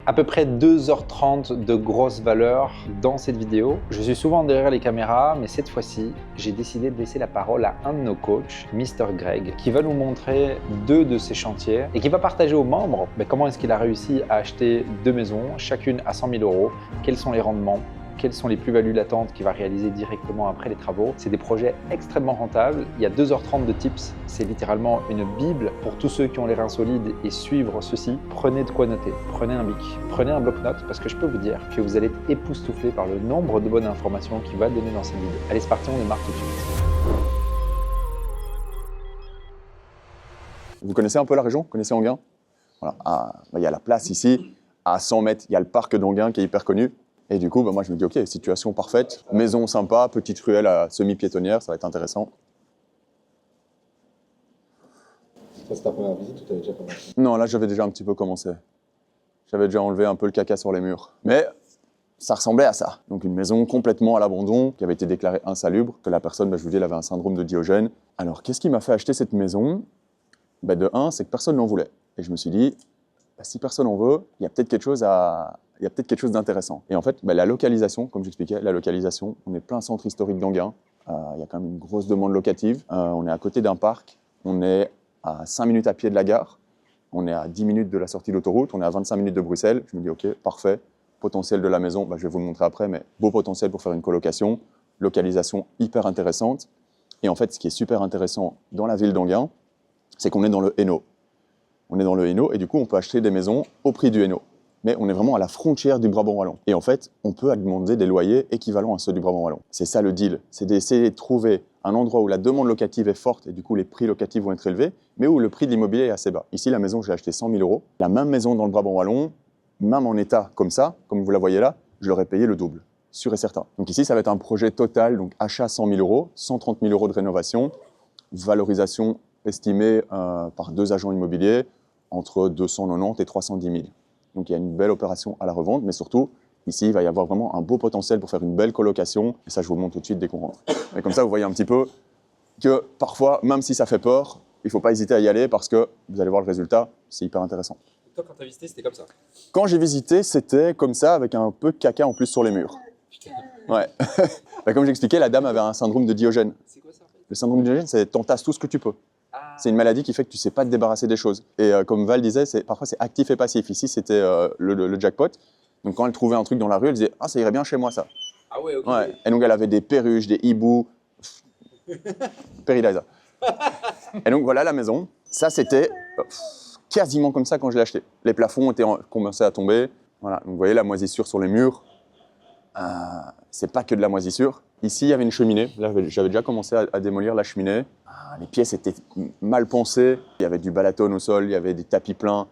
À peu près 2h30 de grosse valeur dans cette vidéo. Je suis souvent derrière les caméras, mais cette fois-ci, j'ai décidé de laisser la parole à un de nos coachs, Mr. Greg, qui va nous montrer 2 de ses chantiers et qui va partager aux membres comment est-ce qu'il a réussi à acheter 2 maisons, chacune à 100 000 €, quels sont les rendements, quelles sont les plus-values latentes qu'il va réaliser directement après les travaux. C'est des projets extrêmement rentables. Il y a 2h30 de tips. C'est littéralement une bible pour tous ceux qui ont les reins solides et suivre ceci. Prenez de quoi noter. Prenez un bic. Prenez un bloc-notes parce que je peux vous dire que vous allez être époustouflé par le nombre de bonnes informations qu'il va donner dans cette vidéo. Allez, c'est parti, on démarre tout de suite. Vous connaissez un peu la région? Vous connaissez Enghien? Voilà. Il y a la place ici. À 100 mètres, il y a le parc d'Enghien qui est hyper connu. Et du coup, moi, je me dis, OK, situation parfaite, maison sympa, petite ruelle à semi-piétonnière, ça va être intéressant. Ça, c'est ta première visite ou tu avais déjà commencé? Non, là, j'avais déjà un petit peu commencé. J'avais déjà enlevé un peu le caca sur les murs. Mais ça ressemblait à ça. Donc, une maison complètement à l'abandon, qui avait été déclarée insalubre, que la personne, je vous dis, elle avait un syndrome de Diogène. Alors, qu'est-ce qui m'a fait acheter cette maison? De un, c'est que personne n'en voulait. Et je me suis dit, si personne en veut, il y a peut-être quelque chose d'intéressant. Et en fait, la localisation, comme j'expliquais, la localisation, on est plein centre historique d'Enghien. Il y a quand même une grosse demande locative. On est à côté d'un parc. On est à 5 minutes à pied de la gare. On est à 10 minutes de la sortie d'autoroute. On est à 25 minutes de Bruxelles. Je me dis, OK, parfait. Potentiel de la maison, je vais vous le montrer après, mais beau potentiel pour faire une colocation. Localisation hyper intéressante. Et en fait, ce qui est super intéressant dans la ville d'Enghien, c'est qu'on est dans le Hainaut. On est dans le Hainaut et du coup, on peut acheter des maisons au prix du Hainaut. Mais on est vraiment à la frontière du Brabant wallon. Et en fait, on peut demander des loyers équivalents à ceux du Brabant wallon. C'est ça le deal, c'est d'essayer de trouver un endroit où la demande locative est forte et du coup, les prix locatifs vont être élevés, mais où le prix de l'immobilier est assez bas. Ici, la maison, j'ai acheté 100 000 €. La même maison dans le Brabant wallon, même en état comme ça, comme vous la voyez là, je l'aurais payé le double, sûr et certain. Donc ici, ça va être un projet total, donc achat 100 000 €, 130 000 € de rénovation, valorisation estimée par 2 agents immobiliers, entre 290 et 310 000. Donc il y a une belle opération à la revente, mais surtout, ici, il va y avoir vraiment un beau potentiel pour faire une belle colocation. Et ça, je vous le montre tout de suite dès qu'on rentre. Et comme ça, vous voyez un petit peu que parfois, même si ça fait peur, il ne faut pas hésiter à y aller parce que vous allez voir le résultat, c'est hyper intéressant. Toi, quand tu as visité, c'était comme ça? Quand j'ai visité, c'était comme ça, avec un peu de caca en plus sur les murs. Putain. Ouais. Comme j'expliquais, la dame avait un syndrome de Diogène. C'est quoi ça en fait? Le syndrome de Diogène, c'est t'entasses tout ce que tu peux. C'est une maladie qui fait que tu ne sais pas te débarrasser des choses. Et comme Val disait, parfois c'est actif et passif. Ici, c'était le jackpot. Donc quand elle trouvait un truc dans la rue, elle disait « Ah, ça irait bien chez moi, ça. » Ah ouais, ok. Ouais. Et donc elle avait des perruches, des hiboux. Peridaisa. Et donc voilà la maison. Ça, c'était quasiment comme ça quand je l'ai acheté. Les plafonds commençaient à tomber. Voilà. Donc vous voyez la moisissure sur les murs. C'est pas que de la moisissure. Ici, il y avait une cheminée. Là, j'avais déjà commencé à démolir la cheminée. Les pièces étaient mal pensées. Il y avait du balatone au sol, il y avait des tapis pleins.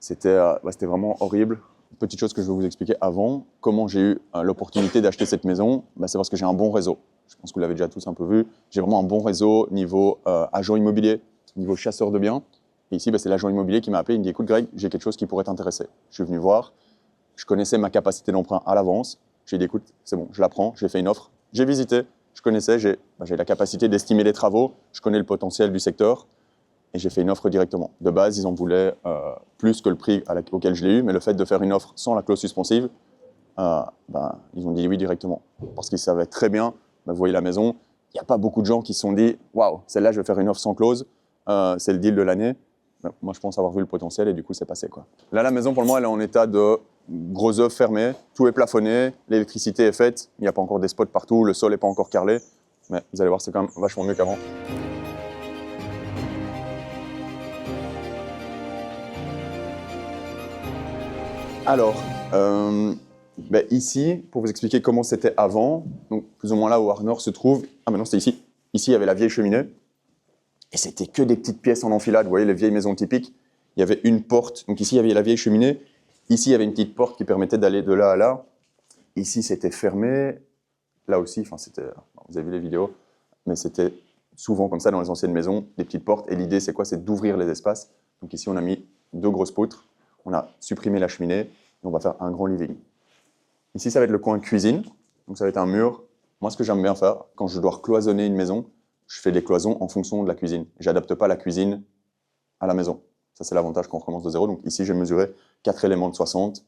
C'était vraiment horrible. Petite chose que je vais vous expliquer avant. Comment j'ai eu l'opportunité d'acheter cette maison, c'est parce que j'ai un bon réseau. Je pense que vous l'avez déjà tous un peu vu. J'ai vraiment un bon réseau niveau agent immobilier, niveau chasseur de biens. Et ici, c'est l'agent immobilier qui m'a appelé. Il me dit « Écoute Greg, j'ai quelque chose qui pourrait t'intéresser. » Je suis venu voir. Je connaissais ma capacité d'emprunt à l'avance. J'ai dit « Écoute, c'est bon, je la prends. » J'ai fait une offre. J'ai visité. Je connaissais, j'ai la capacité d'estimer les travaux, je connais le potentiel du secteur et j'ai fait une offre directement. De base, ils en voulaient plus que le prix auquel je l'ai eu, mais le fait de faire une offre sans la clause suspensive, ils ont dit oui directement. Parce qu'ils savaient très bien, vous voyez la maison, il n'y a pas beaucoup de gens qui se sont dit « Waouh, celle-là, je vais faire une offre sans clause, c'est le deal de l'année. » Moi, je pense avoir vu le potentiel et du coup, c'est passé, quoi. Là, la maison, pour le moment, elle est en état de gros œuvres fermés, tout est plafonné, l'électricité est faite, il n'y a pas encore des spots partout, le sol n'est pas encore carrelé, mais vous allez voir, c'est quand même vachement mieux qu'avant. Alors, ici, pour vous expliquer comment c'était avant, donc plus ou moins là où Arnor se trouve, maintenant c'était ici. Ici, il y avait la vieille cheminée, et c'était que des petites pièces en enfilade, vous voyez les vieilles maisons typiques. Il y avait une porte, donc ici il y avait la vieille cheminée, ici il y avait une petite porte qui permettait d'aller de là à là. Ici c'était fermé, là aussi, vous avez vu les vidéos, mais c'était souvent comme ça dans les anciennes maisons, des petites portes, et l'idée c'est quoi? C'est d'ouvrir les espaces. Donc ici on a mis 2 grosses poutres, on a supprimé la cheminée, et on va faire un grand living. Ici ça va être le coin cuisine, donc ça va être un mur. Moi ce que j'aime bien faire, quand je dois cloisonner une maison, je fais des cloisons en fonction de la cuisine. J'adapte pas la cuisine à la maison. Ça, c'est l'avantage quand on recommence de zéro. Donc ici, j'ai mesuré 4 éléments de 60.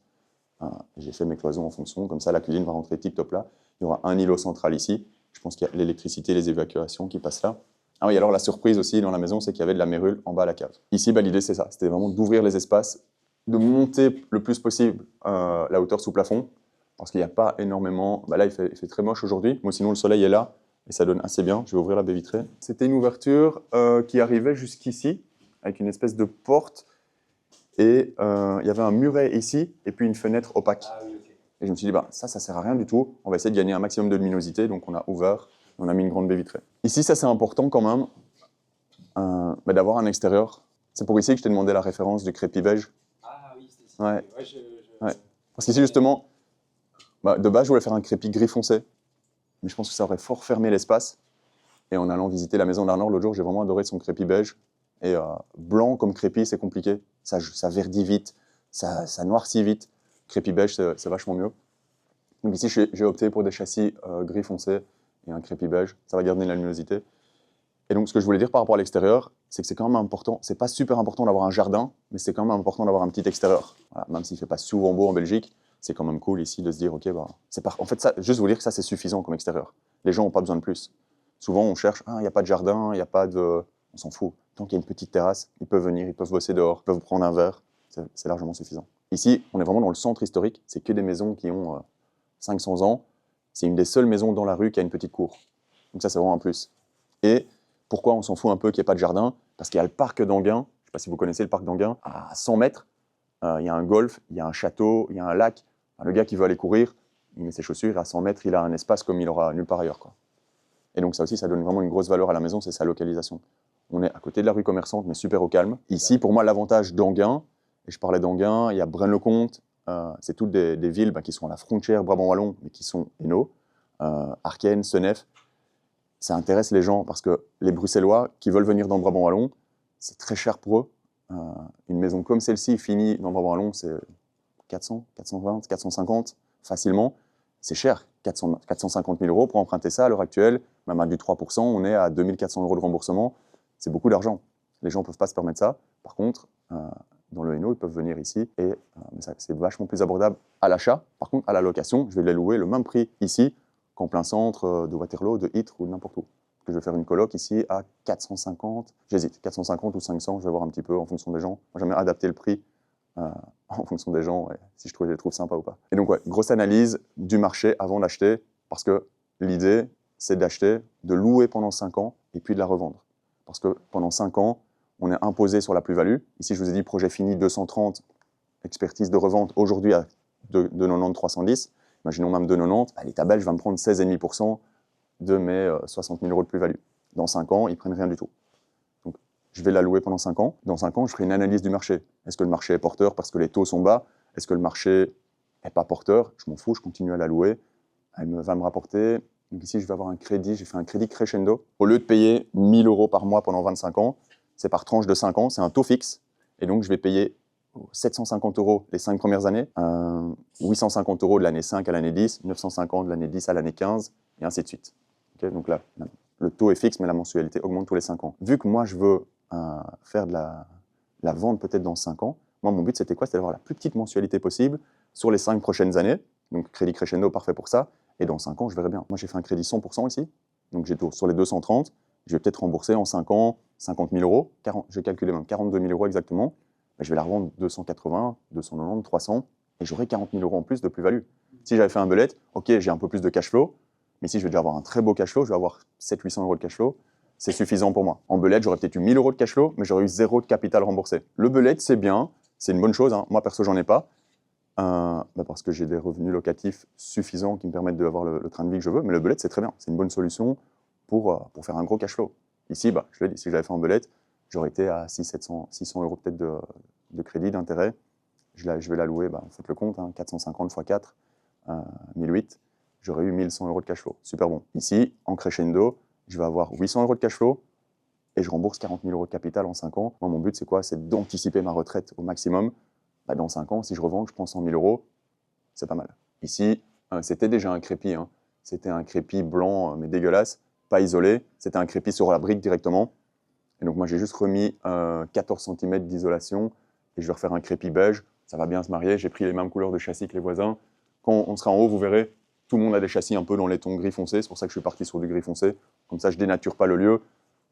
J'ai fait mes cloisons en fonction, comme ça la cuisine va rentrer tip-top là. Il y aura un îlot central ici. Je pense qu'il y a l'électricité, les évacuations qui passent là. Ah oui, alors la surprise aussi dans la maison, c'est qu'il y avait de la mérule en bas à la cave. Ici, l'idée c'est ça, c'était vraiment d'ouvrir les espaces, de monter le plus possible la hauteur sous plafond, parce qu'il n'y a pas énormément... là, il fait très moche aujourd'hui. Moi, sinon, le soleil est là et ça donne assez bien. Je vais ouvrir la baie vitrée. C'était une ouverture qui arrivait jusqu'ici, avec une espèce de porte. Et il y avait un muret ici, et puis une fenêtre opaque. Ah oui, ok. Et je me suis dit, ça sert à rien du tout. On va essayer de gagner un maximum de luminosité. Donc, on a ouvert, on a mis une grande baie vitrée. Ici, ça, c'est important quand même, d'avoir un extérieur. C'est pour ici que je t'ai demandé la référence du crépi beige. Ah oui, c'était ici. Ouais. Ouais, Parce qu'ici, justement, de base, je voulais faire un crépi gris foncé. Mais je pense que ça aurait fort fermé l'espace. Et en allant visiter la maison d'Arnor l'autre jour, j'ai vraiment adoré son crépi beige. Et blanc comme crépi, c'est compliqué. Ça verdit vite, ça noircit vite. Crépi beige, c'est vachement mieux. Donc ici, j'ai opté pour des châssis gris foncé et un crépi beige. Ça va garder la luminosité. Et donc, ce que je voulais dire par rapport à l'extérieur, c'est que c'est quand même important. C'est pas super important d'avoir un jardin, mais c'est quand même important d'avoir un petit extérieur. Voilà, même s'il fait pas souvent beau en Belgique, c'est quand même cool ici de se dire, ok, en fait, ça, juste vous dire que ça, c'est suffisant comme extérieur. Les gens n'ont pas besoin de plus. Souvent, on cherche, il n'y a pas de jardin, il n'y a pas de... On s'en fout. Tant qu'il y a une petite terrasse, ils peuvent venir, ils peuvent bosser dehors, ils peuvent prendre un verre. C'est largement suffisant. Ici, on est vraiment dans le centre historique. C'est que des maisons qui ont 500 ans. C'est une des seules maisons dans la rue qui a une petite cour. Donc ça, c'est vraiment un plus. Et pourquoi on s'en fout un peu qu'il n'y ait pas de jardin? Parce qu'il y a le parc d'Anguin. Je ne sais pas si vous connaissez le parc d'Anguin. À 100 mètres, il y a un golf, il y a un château, il y a un lac. Le gars qui veut aller courir, il met ses chaussures. À 100 mètres, il a un espace comme il aura nulle part ailleurs, quoi. Et donc ça aussi, ça donne vraiment une grosse valeur à la maison, c'est sa localisation. On est à côté de la rue commerçante, mais super au calme. Ici, pour moi, l'avantage d'Anguin, et je parlais d'Anguin, il y a Braine-le-Comte, c'est toutes des villes qui sont à la frontière Brabant-Wallon, mais qui sont Hainaut, Arkennes, Senef. Ça intéresse les gens parce que les Bruxellois qui veulent venir dans le Brabant-Wallon, c'est très cher pour eux. Une maison comme celle-ci, finie dans le Brabant-Wallon, c'est 400, 420, 450, facilement. C'est cher, 450 000 € pour emprunter ça à l'heure actuelle, même à du 3%, on est à 2 400 € de remboursement. C'est beaucoup d'argent. Les gens ne peuvent pas se permettre ça. Par contre, dans le Hainaut, ils peuvent venir ici et c'est vachement plus abordable à l'achat. Par contre, à la location, je vais les louer le même prix ici qu'en plein centre de Waterloo, de Ytre ou de n'importe où. Je vais faire une coloc ici à 450, j'hésite, 450 ou 500, je vais voir un petit peu en fonction des gens. Moi, j'aime bien adapter le prix en fonction des gens, et si je les trouve sympas ou pas. Et donc, grosse analyse du marché avant d'acheter, parce que l'idée, c'est d'acheter, de louer pendant 5 ans et puis de la revendre. Parce que pendant 5 ans, on est imposé sur la plus-value. Ici, je vous ai dit, projet fini 230, expertise de revente aujourd'hui à 2,90, 310. Imaginons même 2,90, l'État belge va me prendre 16,5% de mes 60 000 € de plus-value. Dans 5 ans, ils ne prennent rien du tout. Donc, je vais la louer pendant 5 ans. Dans 5 ans, je ferai une analyse du marché. Est-ce que le marché est porteur parce que les taux sont bas? Est-ce que le marché n'est pas porteur? Je m'en fous, je continue à la louer. Elle va me rapporter... Donc ici, je vais avoir un crédit. J'ai fait un crédit crescendo. Au lieu de payer 1 000 € par mois pendant 25 ans, c'est par tranche de 5 ans. C'est un taux fixe. Et donc, je vais payer 750 € les 5 premières années, 850 € de l'année 5 à l'année 10, 950 de l'année 10 à l'année 15, et ainsi de suite. Okay, donc là, le taux est fixe, mais la mensualité augmente tous les 5 ans. Vu que moi, je veux faire de la vente peut-être dans 5 ans, moi, mon but, c'était quoi? C'était d'avoir la plus petite mensualité possible sur les 5 prochaines années. Donc, crédit crescendo, parfait pour ça. Et dans 5 ans, je verrai bien. Moi, j'ai fait un crédit 100% ici. Donc, j'ai sur les 230. Je vais peut-être rembourser en 5 ans 50 000 €. J'ai calculé même 42 000 € exactement. Je vais la revendre 280, 290, 300. Et j'aurai 40 000 € en plus de plus-value. Si j'avais fait un belette, ok, j'ai un peu plus de cash flow. Mais ici, je vais déjà avoir un très beau cash flow. Je vais avoir 700-800 € de cash flow. C'est suffisant pour moi. En belette, j'aurais peut-être eu 1 000 € de cash flow, mais j'aurais eu 0 de capital remboursé. Le belette, c'est bien. C'est une bonne chose. Hein. Moi, perso, j'en ai pas. Parce que j'ai des revenus locatifs suffisants qui me permettent d'avoir le train de vie que je veux. Mais le belette, c'est très bien. C'est une bonne solution pour faire un gros cash flow. Ici, je l'ai dit, si j'avais fait un belette, j'aurais été à 600 € peut-être de crédit, d'intérêt. Je vais la louer, faites le compte, 450 x 4, 1008. J'aurais eu 1 100 € de cash flow. Super bon. Ici, en crescendo, je vais avoir 800 € de cash flow et je rembourse 40 000 € de capital en 5 ans. Moi, mon but, c'est quoi? C'est d'anticiper ma retraite au maximum. Dans 5 ans, si je revends, je prends 100 000 €, c'est pas mal. Ici, c'était déjà un crépi. Hein. C'était un crépi blanc, mais dégueulasse, pas isolé. C'était un crépi sur la brique directement. Et donc, moi, j'ai juste remis 14 cm d'isolation et je vais refaire un crépi beige ça va bien se marier, j'ai pris les mêmes couleurs de châssis que les voisins. Quand on sera en haut, vous verrez, tout le monde a des châssis un peu dans les tons gris foncé, c'est pour ça que je suis parti sur du gris foncé. Comme ça, je dénature pas le lieu,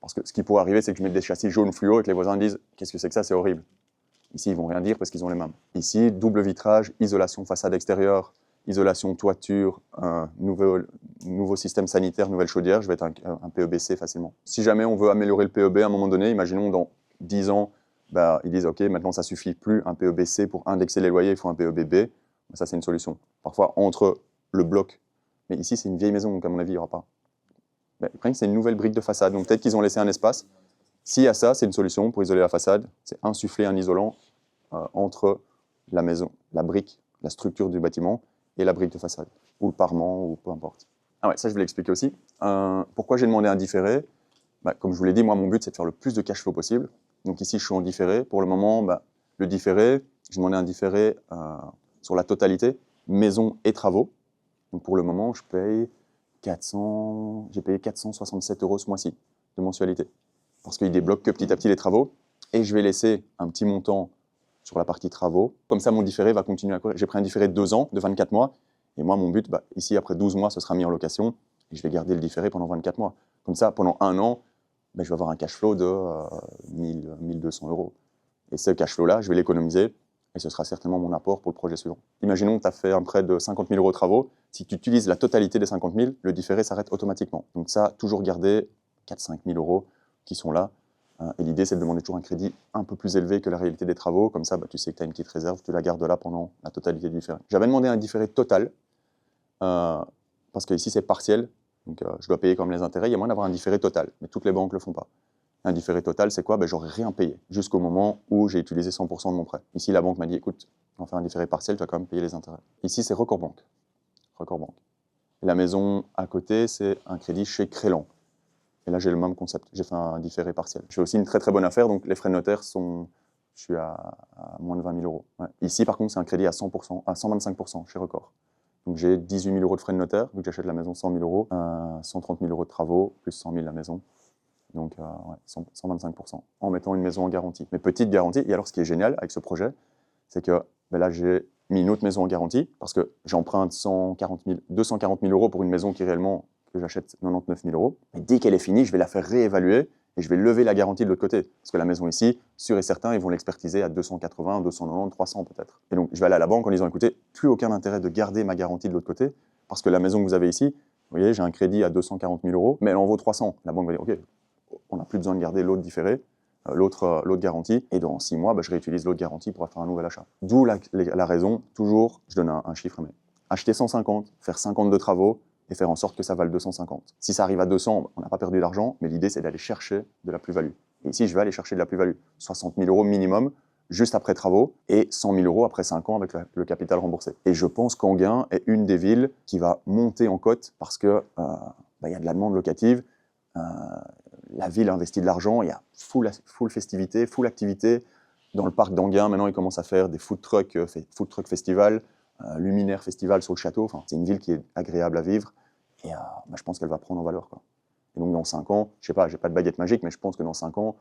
parce que ce qui pourrait arriver, c'est que je mette des châssis jaunes fluo et que les voisins disent « Qu'est-ce que c'est que ça, c'est horrible ». Ici, ils vont rien dire parce qu'ils ont les mêmes. Ici, double vitrage, isolation façade extérieure, isolation toiture, un nouveau système sanitaire, nouvelle chaudière, je vais être un PEBC facilement. Si jamais on veut améliorer le PEB à un moment donné, imaginons dans 10 ans, bah, ils disent « Ok, maintenant ça suffit plus un PEBC pour indexer les loyers, il faut un PEBB ». Ça, c'est une solution. Parfois, entre le bloc, mais ici, c'est une vieille maison, donc à mon avis, il n'y aura pas. Mais c'est une nouvelle brique de façade, donc peut-être qu'ils ont laissé un espace. S'il y a ça, c'est une solution pour isoler la façade, c'est insuffler un isolant entre la maison, la brique, la structure du bâtiment et la brique de façade, ou le parement, ou peu importe. Ah ouais, ça je voulais expliquer aussi. Pourquoi j'ai demandé un différé? Bah, comme je vous l'ai dit, moi mon but c'est de faire le plus de cash flow possible. Donc ici je suis en différé. Pour le moment, bah, le différé, j'ai demandé un différé sur la totalité, maison et travaux. Donc pour le moment, j'ai payé 467 € ce mois-ci de mensualité. Parce qu'il débloque que petit à petit les travaux. Et je vais laisser un petit montant sur la partie travaux. Comme ça, mon différé va continuer à courir. J'ai pris un différé de 2 ans, de 24 mois. Et moi, mon but, bah, ici, après 12 mois, ce sera mis en location. Et je vais garder le différé pendant 24 mois. Comme ça, pendant 1 an, bah, je vais avoir un cash flow de 1200 €. Et ce cash flow-là, je vais l'économiser. Et ce sera certainement mon apport pour le projet suivant. Imaginons que tu as fait un prêt de 50 000 € de travaux. Si tu utilises la totalité des 50 000, le différé s'arrête automatiquement. Donc ça, toujours garder 4-5 000 € qui sont là. Et l'idée, c'est de demander toujours un crédit un peu plus élevé que la réalité des travaux. Comme ça, bah, tu sais que tu as une petite réserve, tu la gardes là pendant la totalité du différé. J'avais demandé un différé total, parce que ici, c'est partiel. Donc, je dois payer comme les intérêts. Il y a moyen d'avoir un différé total, mais toutes les banques ne le font pas. Un différé total, c'est quoi? Ben, j'aurais rien payé jusqu'au moment où j'ai utilisé 100% de mon prêt. Ici, la banque m'a dit, écoute, on va faire un différé partiel, tu vas quand même payer les intérêts. Ici, c'est Record Banque. Record Banque. Et la maison à côté, c'est un crédit chez Crélan. Et là, j'ai le même concept. J'ai fait un différé partiel. Je fais aussi une très très bonne affaire, donc les frais de notaire sont... Je suis à moins de 20 000 €. Ouais. Ici, par contre, c'est un crédit à 100%, à 125% chez Record. Donc j'ai 18 000 € de frais de notaire, vu que j'achète la maison 100 000 €, 130 000 € de travaux, plus 100 000 la maison. Donc ouais, 125%, en mettant une maison en garantie. Mais petite garantie. Et alors, ce qui est génial avec ce projet, c'est que ben là, j'ai mis une autre maison en garantie, parce que j'emprunte 240 000 € pour une maison qui réellement, que j'achète 99 000 €. Et dès qu'elle est finie, je vais la faire réévaluer et je vais lever la garantie de l'autre côté. Parce que la maison ici, sûr et certain, ils vont l'expertiser à 280, 290, 300 peut-être. Et donc, je vais aller à la banque en disant, écoutez, plus aucun intérêt de garder ma garantie de l'autre côté, parce que la maison que vous avez ici, vous voyez, j'ai un crédit à 240 000 €, mais elle en vaut 300. La banque va dire, OK, on n'a plus besoin de garder l'autre différé, l'autre garantie, et dans 6 mois, bah, je réutilise l'autre garantie pour faire un nouvel achat. D'où la raison, toujours, je donne un chiffre, mais acheter 150, faire 50 de travaux, et faire en sorte que ça vale 250. Si ça arrive à 200, on n'a pas perdu d'argent, mais l'idée, c'est d'aller chercher de la plus-value. Et ici, je vais aller chercher de la plus-value. 60 000 € minimum, juste après travaux, et 100 000 € après 5 ans avec le capital remboursé. Et je pense qu'Anguin est une des villes qui va monter en cote parce que y a de la demande locative, la ville investit de l'argent, il y a full festivité, full activité. Dans le parc d'Anguin, maintenant, ils commencent à faire des food truck festival, luminaire festival sur le château. Enfin, c'est une ville qui est agréable à vivre et je pense qu'elle va prendre en valeur, quoi. Et donc, dans 5 ans, je sais pas, j'ai pas de baguette magique, mais je pense que dans 5 ans,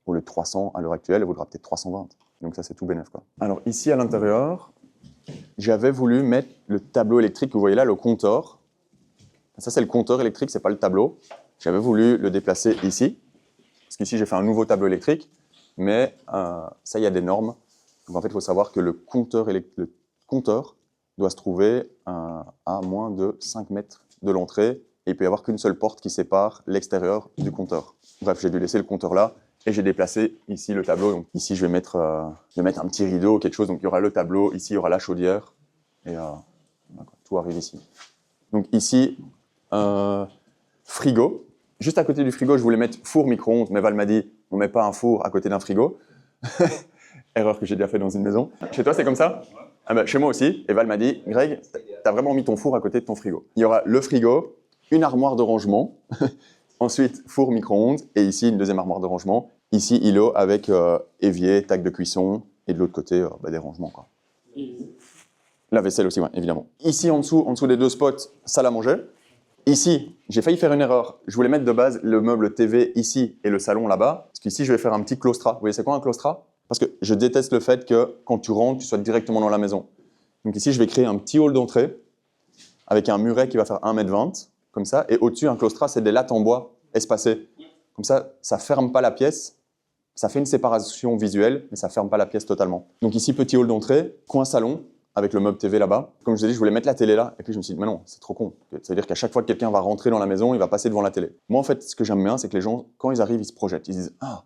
au lieu de 300 à l'heure actuelle, elle vaudra peut-être 320. Donc ça, c'est tout bénef, quoi. Alors ici, à l'intérieur, j'avais voulu mettre le tableau électrique que vous voyez là, le compteur. Ça, c'est le compteur électrique, c'est pas le tableau. J'avais voulu le déplacer ici, parce qu'ici, j'ai fait un nouveau tableau électrique, mais ça, il y a des normes. Donc en fait, il faut savoir que le compteur doit se trouver à moins de 5 mètres de l'entrée, et il peut y avoir qu'une seule porte qui sépare l'extérieur du compteur. Bref, j'ai dû laisser le compteur là, et j'ai déplacé ici le tableau. Donc ici, je vais mettre un petit rideau, quelque chose. Donc il y aura le tableau, ici, il y aura la chaudière, et tout arrive ici. Donc ici, frigo. Juste à côté du frigo, je voulais mettre four micro-ondes, mais Val m'a dit, on ne met pas un four à côté d'un frigo. Erreur que j'ai déjà fait dans une maison. Chez toi, c'est comme ça? Ah ben, chez moi aussi. Et Val m'a dit, Greg, tu as vraiment mis ton four à côté de ton frigo. Il y aura le frigo, une armoire de rangement, ensuite four micro-ondes, et ici, une deuxième armoire de rangement. Ici, îlot avec évier, tac de cuisson, et de l'autre côté, des rangements, quoi. La vaisselle aussi, ouais, évidemment. Ici, en dessous des deux spots, salle à manger. Ici, j'ai failli faire une erreur. Je voulais mettre de base le meuble TV ici et le salon là-bas. Parce qu'ici, je vais faire un petit claustrat. Vous voyez, c'est quoi un claustrat? Parce que je déteste le fait que quand tu rentres, tu sois directement dans la maison. Donc ici, je vais créer un petit hall d'entrée avec un muret qui va faire 1,20 m, comme ça, et au-dessus, un claustrat, c'est des lattes en bois espacées. Comme ça ne ferme pas la pièce, ça fait une séparation visuelle, mais ça ne ferme pas la pièce totalement. Donc ici, petit hall d'entrée, coin salon, avec le meuble TV là-bas. Comme je vous ai dit, je voulais mettre la télé là, et puis je me suis dit, mais non, c'est trop con. C'est-à-dire qu'à chaque fois que quelqu'un va rentrer dans la maison, il va passer devant la télé. Moi, en fait, ce que j'aime bien, c'est que les gens, quand ils arrivent, ils se projettent. Ils se disent, ah,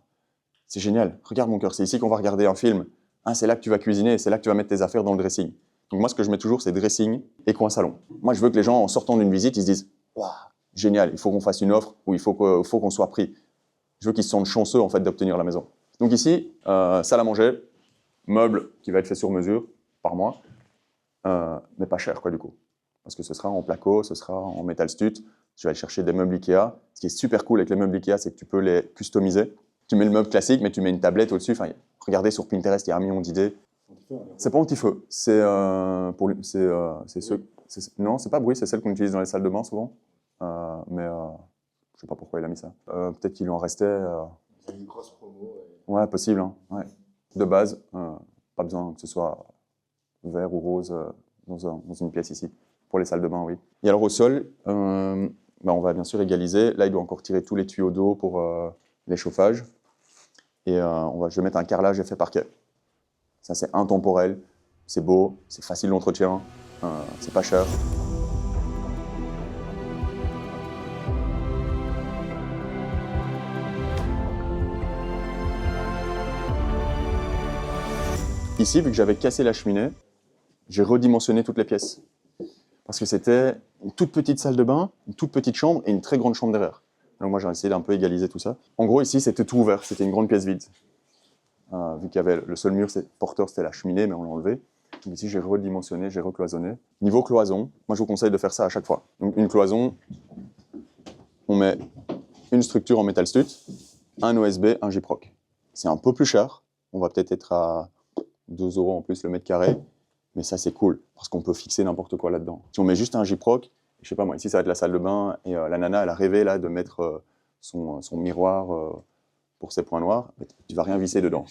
c'est génial, regarde mon cœur, c'est ici qu'on va regarder un film. Ah, c'est là que tu vas cuisiner, c'est là que tu vas mettre tes affaires dans le dressing. Donc moi, ce que je mets toujours, c'est dressing et coin salon. Moi, je veux que les gens, en sortant d'une visite, ils se disent, waouh, génial, il faut qu'on fasse une offre ou il faut qu'on soit pris. Je veux qu'ils se sentent chanceux, en fait, d'obtenir la maison. Donc ici, salle à manger, meuble qui va être fait sur mesure par mois. Mais pas cher, quoi, du coup. Parce que ce sera en placo, ce sera en métal stud. Je vais aller chercher des meubles Ikea. Ce qui est super cool avec les meubles Ikea, c'est que tu peux les customiser. Tu mets le meuble classique, mais tu mets une tablette au-dessus. Enfin, regardez sur Pinterest, il y a 1 million d'idées. C'est pas anti-feu. Non, c'est pas bruit, c'est celle qu'on utilise dans les salles de bain souvent. Je sais pas pourquoi il a mis ça. Peut-être qu'il lui en restait. C'est une grosse promo. Ouais, possible. Hein. Ouais. De base, pas besoin que ce soit vert ou rose dans une pièce ici. Pour les salles de bain, oui. Et alors au sol, on va bien sûr égaliser. Là, il doit encore tirer tous les tuyaux d'eau pour les chauffages. Et je vais mettre un carrelage effet parquet. Ça, c'est intemporel, c'est beau, c'est facile d'entretien, c'est pas cher. Ici, vu que j'avais cassé la cheminée, j'ai redimensionné toutes les pièces. Parce que c'était une toute petite salle de bain, une toute petite chambre et une très grande chambre derrière. Donc moi, j'ai essayé d'un peu égaliser tout ça. En gros, ici, c'était tout ouvert, c'était une grande pièce vide. Vu qu'il y avait le seul mur porteur, c'était la cheminée, mais on l'a enlevé. Donc ici, j'ai redimensionné, j'ai recloisonné. Niveau cloison, moi, je vous conseille de faire ça à chaque fois. Donc une cloison, on met une structure en métal stud, un OSB, un gyproc. C'est un peu plus cher. On va peut-être être à 2 € en plus le mètre carré. Mais ça, c'est cool, parce qu'on peut fixer n'importe quoi là-dedans. Si on met juste un gyproc, je sais pas moi, ici, ça va être la salle de bain, et la nana, elle a rêvé là, de mettre son miroir pour ses points noirs, mais tu vas rien visser dedans.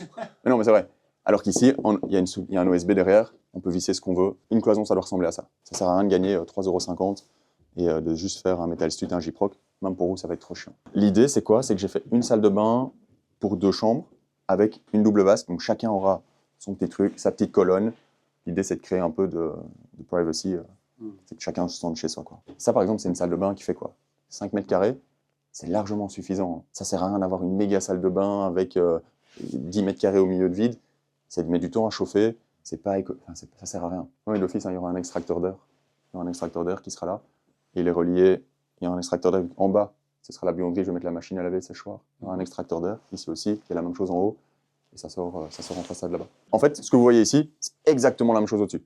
Mais non, mais c'est vrai. Alors qu'ici, il y a un OSB derrière, on peut visser ce qu'on veut. Une cloison, ça doit ressembler à ça. Ça sert à rien de gagner 3,50 € et de juste faire un métal stud, un gyproc. Même pour vous, ça va être trop chiant. L'idée, c'est quoi? C'est que j'ai fait une salle de bain pour 2 chambres avec une double vasque. Donc chacun aura son petit truc, sa petite colonne. L'idée, c'est de créer un peu de privacy. C'est que chacun se sente chez soi, quoi. Ça, par exemple, c'est une salle de bain qui fait quoi? 5 mètres carrés. C'est largement suffisant. Ça sert à rien d'avoir une méga salle de bain avec 10 mètres carrés au milieu de vide. Ça met du temps à chauffer. Ça sert à rien. Oui, d'office, il y aura un extracteur d'air. Il y aura un extracteur d'air qui sera là. Et il est relié. Il y a un extracteur d'air en bas. Ce sera la buanderie. Je vais mettre la machine à laver, séchoir. Il y aura un extracteur d'air ici aussi. Il y a la même chose en haut. Et ça sort en façade là-bas. En fait, ce que vous voyez ici, c'est exactement la même chose au-dessus.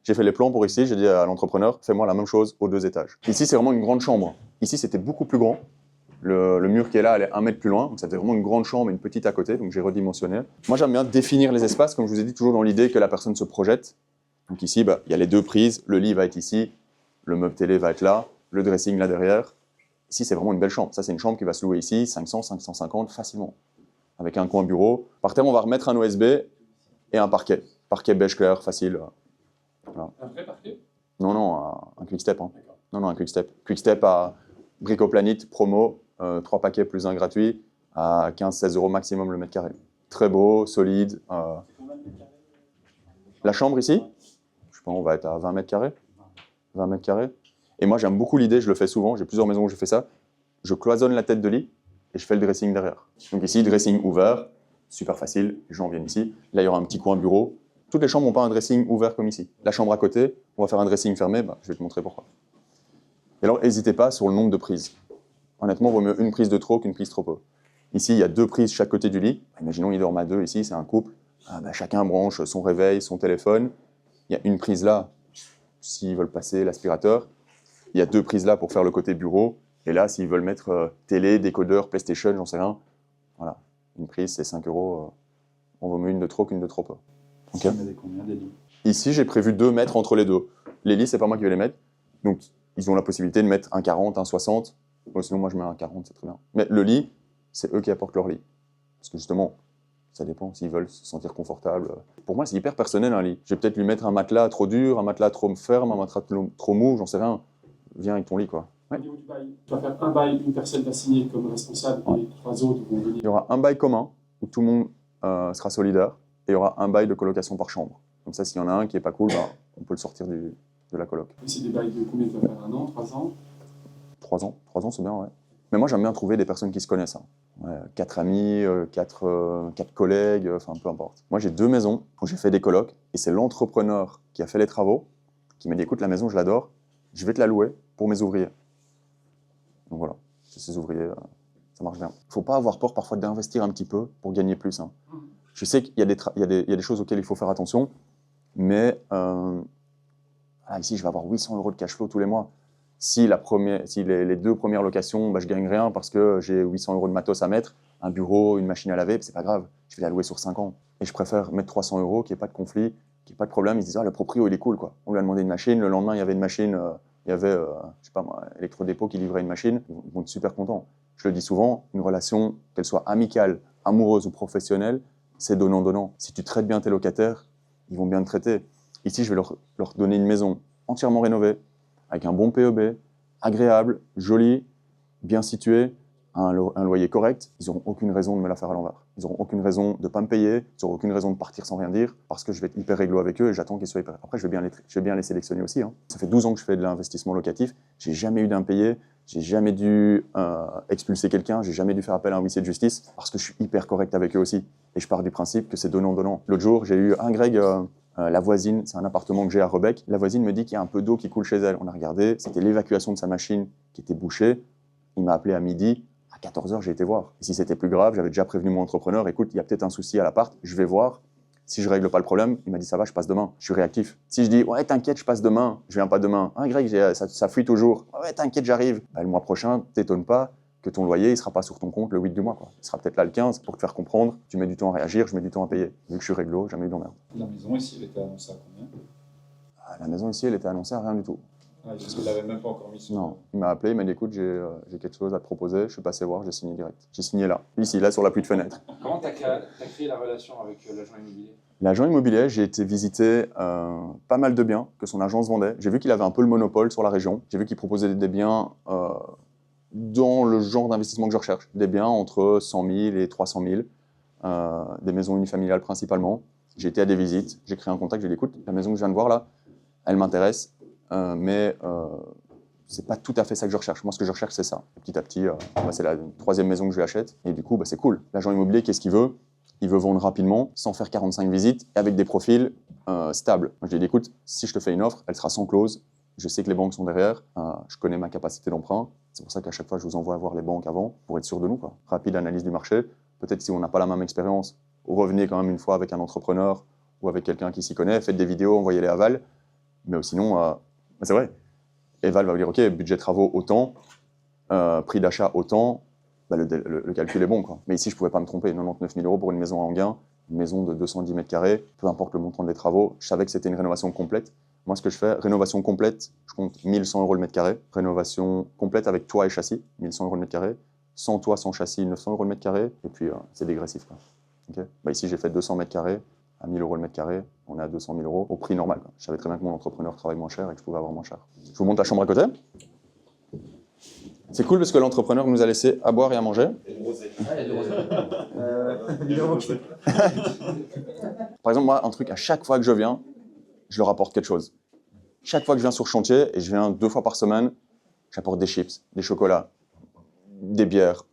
J'ai fait les plans pour ici. J'ai dit à l'entrepreneur, fais-moi la même chose aux 2 étages. Ici, c'est vraiment une grande chambre. Ici, c'était beaucoup plus grand. Le mur qui est là, elle est 1 mètre plus loin. Donc ça fait vraiment une grande chambre et une petite à côté. Donc j'ai redimensionné. Moi, j'aime bien définir les espaces, comme je vous ai dit, toujours dans l'idée que la personne se projette. Donc ici, il y a les 2 prises. Le lit va être ici. Le meuble télé va être là. Le dressing là derrière. Ici, c'est vraiment une belle chambre. Ça, c'est une chambre qui va se louer ici, 500, 550 facilement. Avec un coin bureau. Par terre, on va remettre un OSB et un parquet. Parquet beige clair, facile. Voilà. Un vrai parquet? Non, un quick-step. Hein. Non, un quick-step. Quick-step à Bricoplanite, promo, 3 paquets plus 1 gratuit, à 15-16 € maximum le mètre carré. Très beau, solide. La chambre ici, je pense qu'on va être à 20 mètres carrés. 20 mètres carrés. Et moi, j'aime beaucoup l'idée, je le fais souvent, j'ai plusieurs maisons où je fais ça. Je cloisonne la tête de lit et je fais le dressing derrière. Donc ici, dressing ouvert, super facile, les gens viennent ici. Là, il y aura un petit coin bureau. Toutes les chambres n'ont pas un dressing ouvert comme ici. La chambre à côté, on va faire un dressing fermé, je vais te montrer pourquoi. Et alors, n'hésitez pas sur le nombre de prises. Honnêtement, il vaut mieux une prise de trop qu'une prise trop peu. Ici, il y a 2 prises chaque côté du lit. Imaginons, ils dorment à 2 ici, c'est un couple. Chacun branche son réveil, son téléphone. Il y a une prise là, s'ils veulent passer l'aspirateur. Il y a 2 prises là pour faire le côté bureau. Et là, s'ils veulent mettre télé, décodeur, PlayStation, j'en sais rien. Voilà, une prise, c'est 5 €. On vaut mieux une de trop qu'une de trop peu. Okay. Combien des lits? Ici, j'ai prévu 2 mètres entre les 2. Les lits, c'est pas moi qui vais les mettre. Donc, ils ont la possibilité de mettre un 40, un 60. Sinon, moi, je mets un 40, c'est très bien. Mais le lit, c'est eux qui apportent leur lit. Parce que justement, Ça dépend s'ils veulent se sentir confortables. Pour moi, c'est hyper personnel un lit. Je vais peut-être lui mettre un matelas trop dur, un matelas trop ferme, un matelas trop mou, j'en sais rien. Viens avec ton lit, quoi. Au niveau du bail, tu vas faire un bail, une personne va signer comme responsable et 3 autres vont venir. Il y aura un bail commun où tout le monde sera solidaire et il y aura un bail de colocation par chambre. Comme ça, s'il y en a un qui est pas cool, bah, on peut le sortir de la coloc. Et c'est des bails de combien? Tu vas faire 1 an, 3 ans? 3 ans, 3 ans c'est bien, ouais. Mais moi j'aime bien trouver des personnes qui se connaissent. Hein. Ouais, 4 amis, 4 collègues, enfin peu importe. Moi j'ai 2 maisons où j'ai fait des colocs et c'est l'entrepreneur qui a fait les travaux qui m'a dit écoute la maison je l'adore, je vais te la louer pour mes ouvriers. Donc voilà, ces ouvriers, ça marche bien. Faut pas avoir peur parfois d'investir un petit peu pour gagner plus. Hein. Je sais qu'il y a des choses auxquelles il faut faire attention, mais ici je vais avoir 800 € de cash flow tous les mois. Si les 2 premières locations, bah, je gagne rien parce que j'ai 800 € de matos à mettre, un bureau, une machine à laver, c'est pas grave, je vais la louer sur 5 ans. Et je préfère mettre 300 €, qu'il n'y ait pas de conflit, qu'il n'y ait pas de problème. Ils se disent ah, le proprio il est cool quoi. On lui a demandé une machine, le lendemain il y avait une machine, il y avait je sais pas moi, Electrodépôt qui livrait une machine, ils vont être super contents. Je le dis souvent, une relation, qu'elle soit amicale, amoureuse ou professionnelle, c'est donnant-donnant. Si tu traites bien tes locataires, ils vont bien te traiter. Ici, je vais leur donner une maison entièrement rénovée, avec un bon PEB, agréable, joli, bien situé, un loyer correct. Ils n'auront aucune raison de me la faire à l'envers. Ils n'auront aucune raison de ne pas me payer, ils n'auront aucune raison de partir sans rien dire, parce que je vais être hyper réglo avec eux et j'attends qu'ils soient hyper... Après, je vais bien les sélectionner aussi. Hein. Ça fait 12 ans que je fais de l'investissement locatif, j'ai jamais eu d'impayé, j'ai jamais dû expulser quelqu'un, j'ai jamais dû faire appel à un huissier de justice, parce que je suis hyper correct avec eux aussi. Et je pars du principe que c'est donnant-donnant. L'autre jour, j'ai eu un Greg... la voisine, c'est un appartement que j'ai à Rebec, la voisine me dit qu'il y a un peu d'eau qui coule chez elle. On a regardé, c'était l'évacuation de sa machine qui était bouchée. Il m'a appelé à midi, à 14 h j'ai été voir. Et si c'était plus grave, j'avais déjà prévenu mon entrepreneur, écoute, il y a peut-être un souci à l'appart, je vais voir. Si je règle pas le problème, il m'a dit ça va, je passe demain. Je suis réactif. Si je dis ouais, t'inquiète, je passe demain, je viens pas demain. Ah Greg, ça fuit toujours. Ouais, t'inquiète, j'arrive. Bah, le mois prochain, t'étonnes pas que ton loyer, il sera pas sur ton compte le 8 du mois. Quoi. Il sera peut-être là le 15 pour te faire comprendre. Tu mets du temps à réagir, je mets du temps à payer. Vu que je suis réglo, jamais eu d'emmerde. La maison ici, elle était annoncée à combien? La maison ici, elle était annoncée à rien du tout. Ah, parce qu'il l'avait même pas encore mis sur... Non, il m'a appelé, il m'a dit écoute, j'ai quelque chose à te proposer. Je suis passé voir, j'ai signé direct. J'ai signé là, ici, là sur l'appui de fenêtre. Comment tu as créé la relation avec l'agent immobilier? L'agent immobilier, j'ai été visiter pas mal de biens que son agence vendait. J'ai vu qu'il avait un peu le monopole sur la région. J'ai vu qu'il proposait des biens dans le genre d'investissement que je recherche. Des biens entre 100 000 et 300 000, des maisons unifamiliales principalement. J'ai été à des visites, j'ai créé un contact, j'ai dit écoute, la maison que je viens de voir là, elle m'intéresse, mais c'est pas tout à fait ça que je recherche. Moi, ce que je recherche, c'est ça. Petit à petit, c'est la 3e maison que je lui achète. Et du coup, c'est cool. L'agent immobilier, qu'est-ce qu'il veut? Il veut vendre rapidement, sans faire 45 visites, et avec des profils stables. Moi, je lui ai dit écoute, si je te fais une offre, elle sera sans clause. Je sais que les banques sont derrière, je connais ma capacité d'emprunt. C'est pour ça qu'à chaque fois, je vous envoie voir les banques avant pour être sûr de nous. Quoi. Rapide analyse du marché. Peut-être si on n'a pas la même expérience, revenez quand même une fois avec un entrepreneur ou avec quelqu'un qui s'y connaît, faites des vidéos, envoyez-les à Val. Mais sinon, c'est vrai. Et Val va vous dire ok, budget travaux autant, prix d'achat autant, le calcul est bon. Quoi. Mais ici, je ne pouvais pas me tromper. 99 000 € pour une maison à Enghien, une maison de 210 mètres carrés, peu importe le montant des travaux. Je savais que c'était une rénovation complète. Moi, ce que je fais, rénovation complète, je compte 1100 € le mètre carré. Rénovation complète avec toit et châssis, 1100 € le mètre carré. Sans toit, sans châssis, 900 € le mètre carré. Et puis, c'est dégressif. Quoi. Okay, ici, j'ai fait 200 mètres carrés à 1000 € le mètre carré. On est à 200 000 € au prix normal. Quoi. Je savais très bien que mon entrepreneur travaille moins cher et que je pouvais avoir moins cher. Je vous montre la chambre à côté. C'est cool parce que l'entrepreneur nous a laissé à boire et à manger. Par exemple, moi, un truc, à chaque fois que je viens, je leur apporte quelque chose. Chaque fois que je viens sur chantier, et je viens 2 fois par semaine, j'apporte des chips, des chocolats, des bières,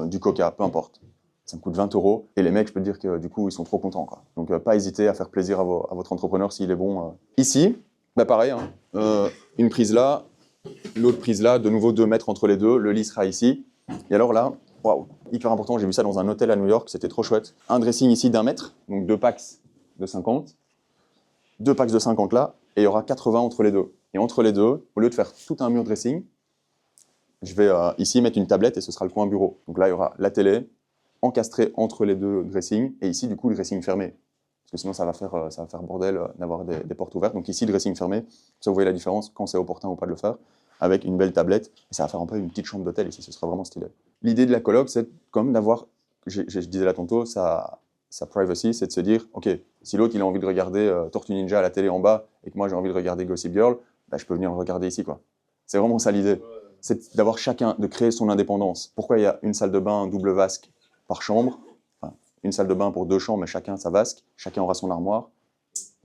du coca, peu importe. Ça me coûte 20 € et les mecs, je peux te dire que du coup, ils sont trop contents. Quoi. Donc, pas hésiter à faire plaisir à votre entrepreneur s'il est bon. Ici, pareil, hein, une prise là, l'autre prise là, de nouveau 2 mètres entre les deux, le lit sera ici. Et alors là, waouh, hyper important, j'ai vu ça dans un hôtel à New York, c'était trop chouette. Un dressing ici d'1 mètre, donc 2 packs de 50. 2 packs de 50 là, et il y aura 80 entre les deux. Et entre les deux, au lieu de faire tout un mur dressing, je vais ici mettre une tablette et ce sera le coin bureau. Donc là, il y aura la télé encastrée entre les 2 dressings, et ici, du coup, le dressing fermé. Parce que sinon, ça va faire bordel d'avoir des portes ouvertes. Donc ici, le dressing fermé, ça vous voyez la différence quand c'est opportun ou pas de le faire, avec une belle tablette. Et ça va faire un peu une petite chambre d'hôtel ici, ce sera vraiment stylé. L'idée de la coloc, c'est comme d'avoir, je disais là tantôt, ça sa privacy, c'est de se dire, ok, si l'autre il a envie de regarder Tortue Ninja à la télé en bas et que moi j'ai envie de regarder Gossip Girl, bah, je peux venir le regarder ici, quoi. C'est vraiment ça l'idée. C'est d'avoir chacun, de créer son indépendance. Pourquoi il y a une salle de bain double vasque par chambre, enfin, une salle de bain pour 2 chambres, mais chacun sa vasque, chacun aura son armoire.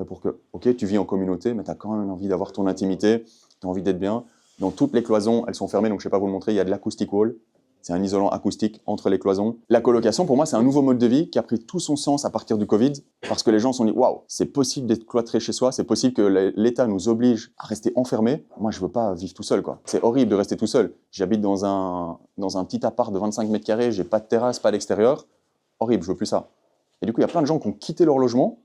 Mais pour que, ok, tu vis en communauté, mais tu as quand même envie d'avoir ton intimité, tu as envie d'être bien. Dans toutes les cloisons, elles sont fermées, donc je ne sais pas vous le montrer, il y a de l'acoustic wall. C'est un isolant acoustique entre les cloisons. La colocation, pour moi, c'est un nouveau mode de vie qui a pris tout son sens à partir du Covid, parce que les gens se sont dit, waouh, c'est possible d'être cloîtré chez soi, c'est possible que l'État nous oblige à rester enfermés. Moi, je veux pas vivre tout seul, quoi. C'est horrible de rester tout seul. J'habite dans un petit appart de 25 mètres carrés, j'ai pas de terrasse, pas d'extérieur. Horrible, je veux plus ça. Et du coup, il y a plein de gens qui ont quitté leur logement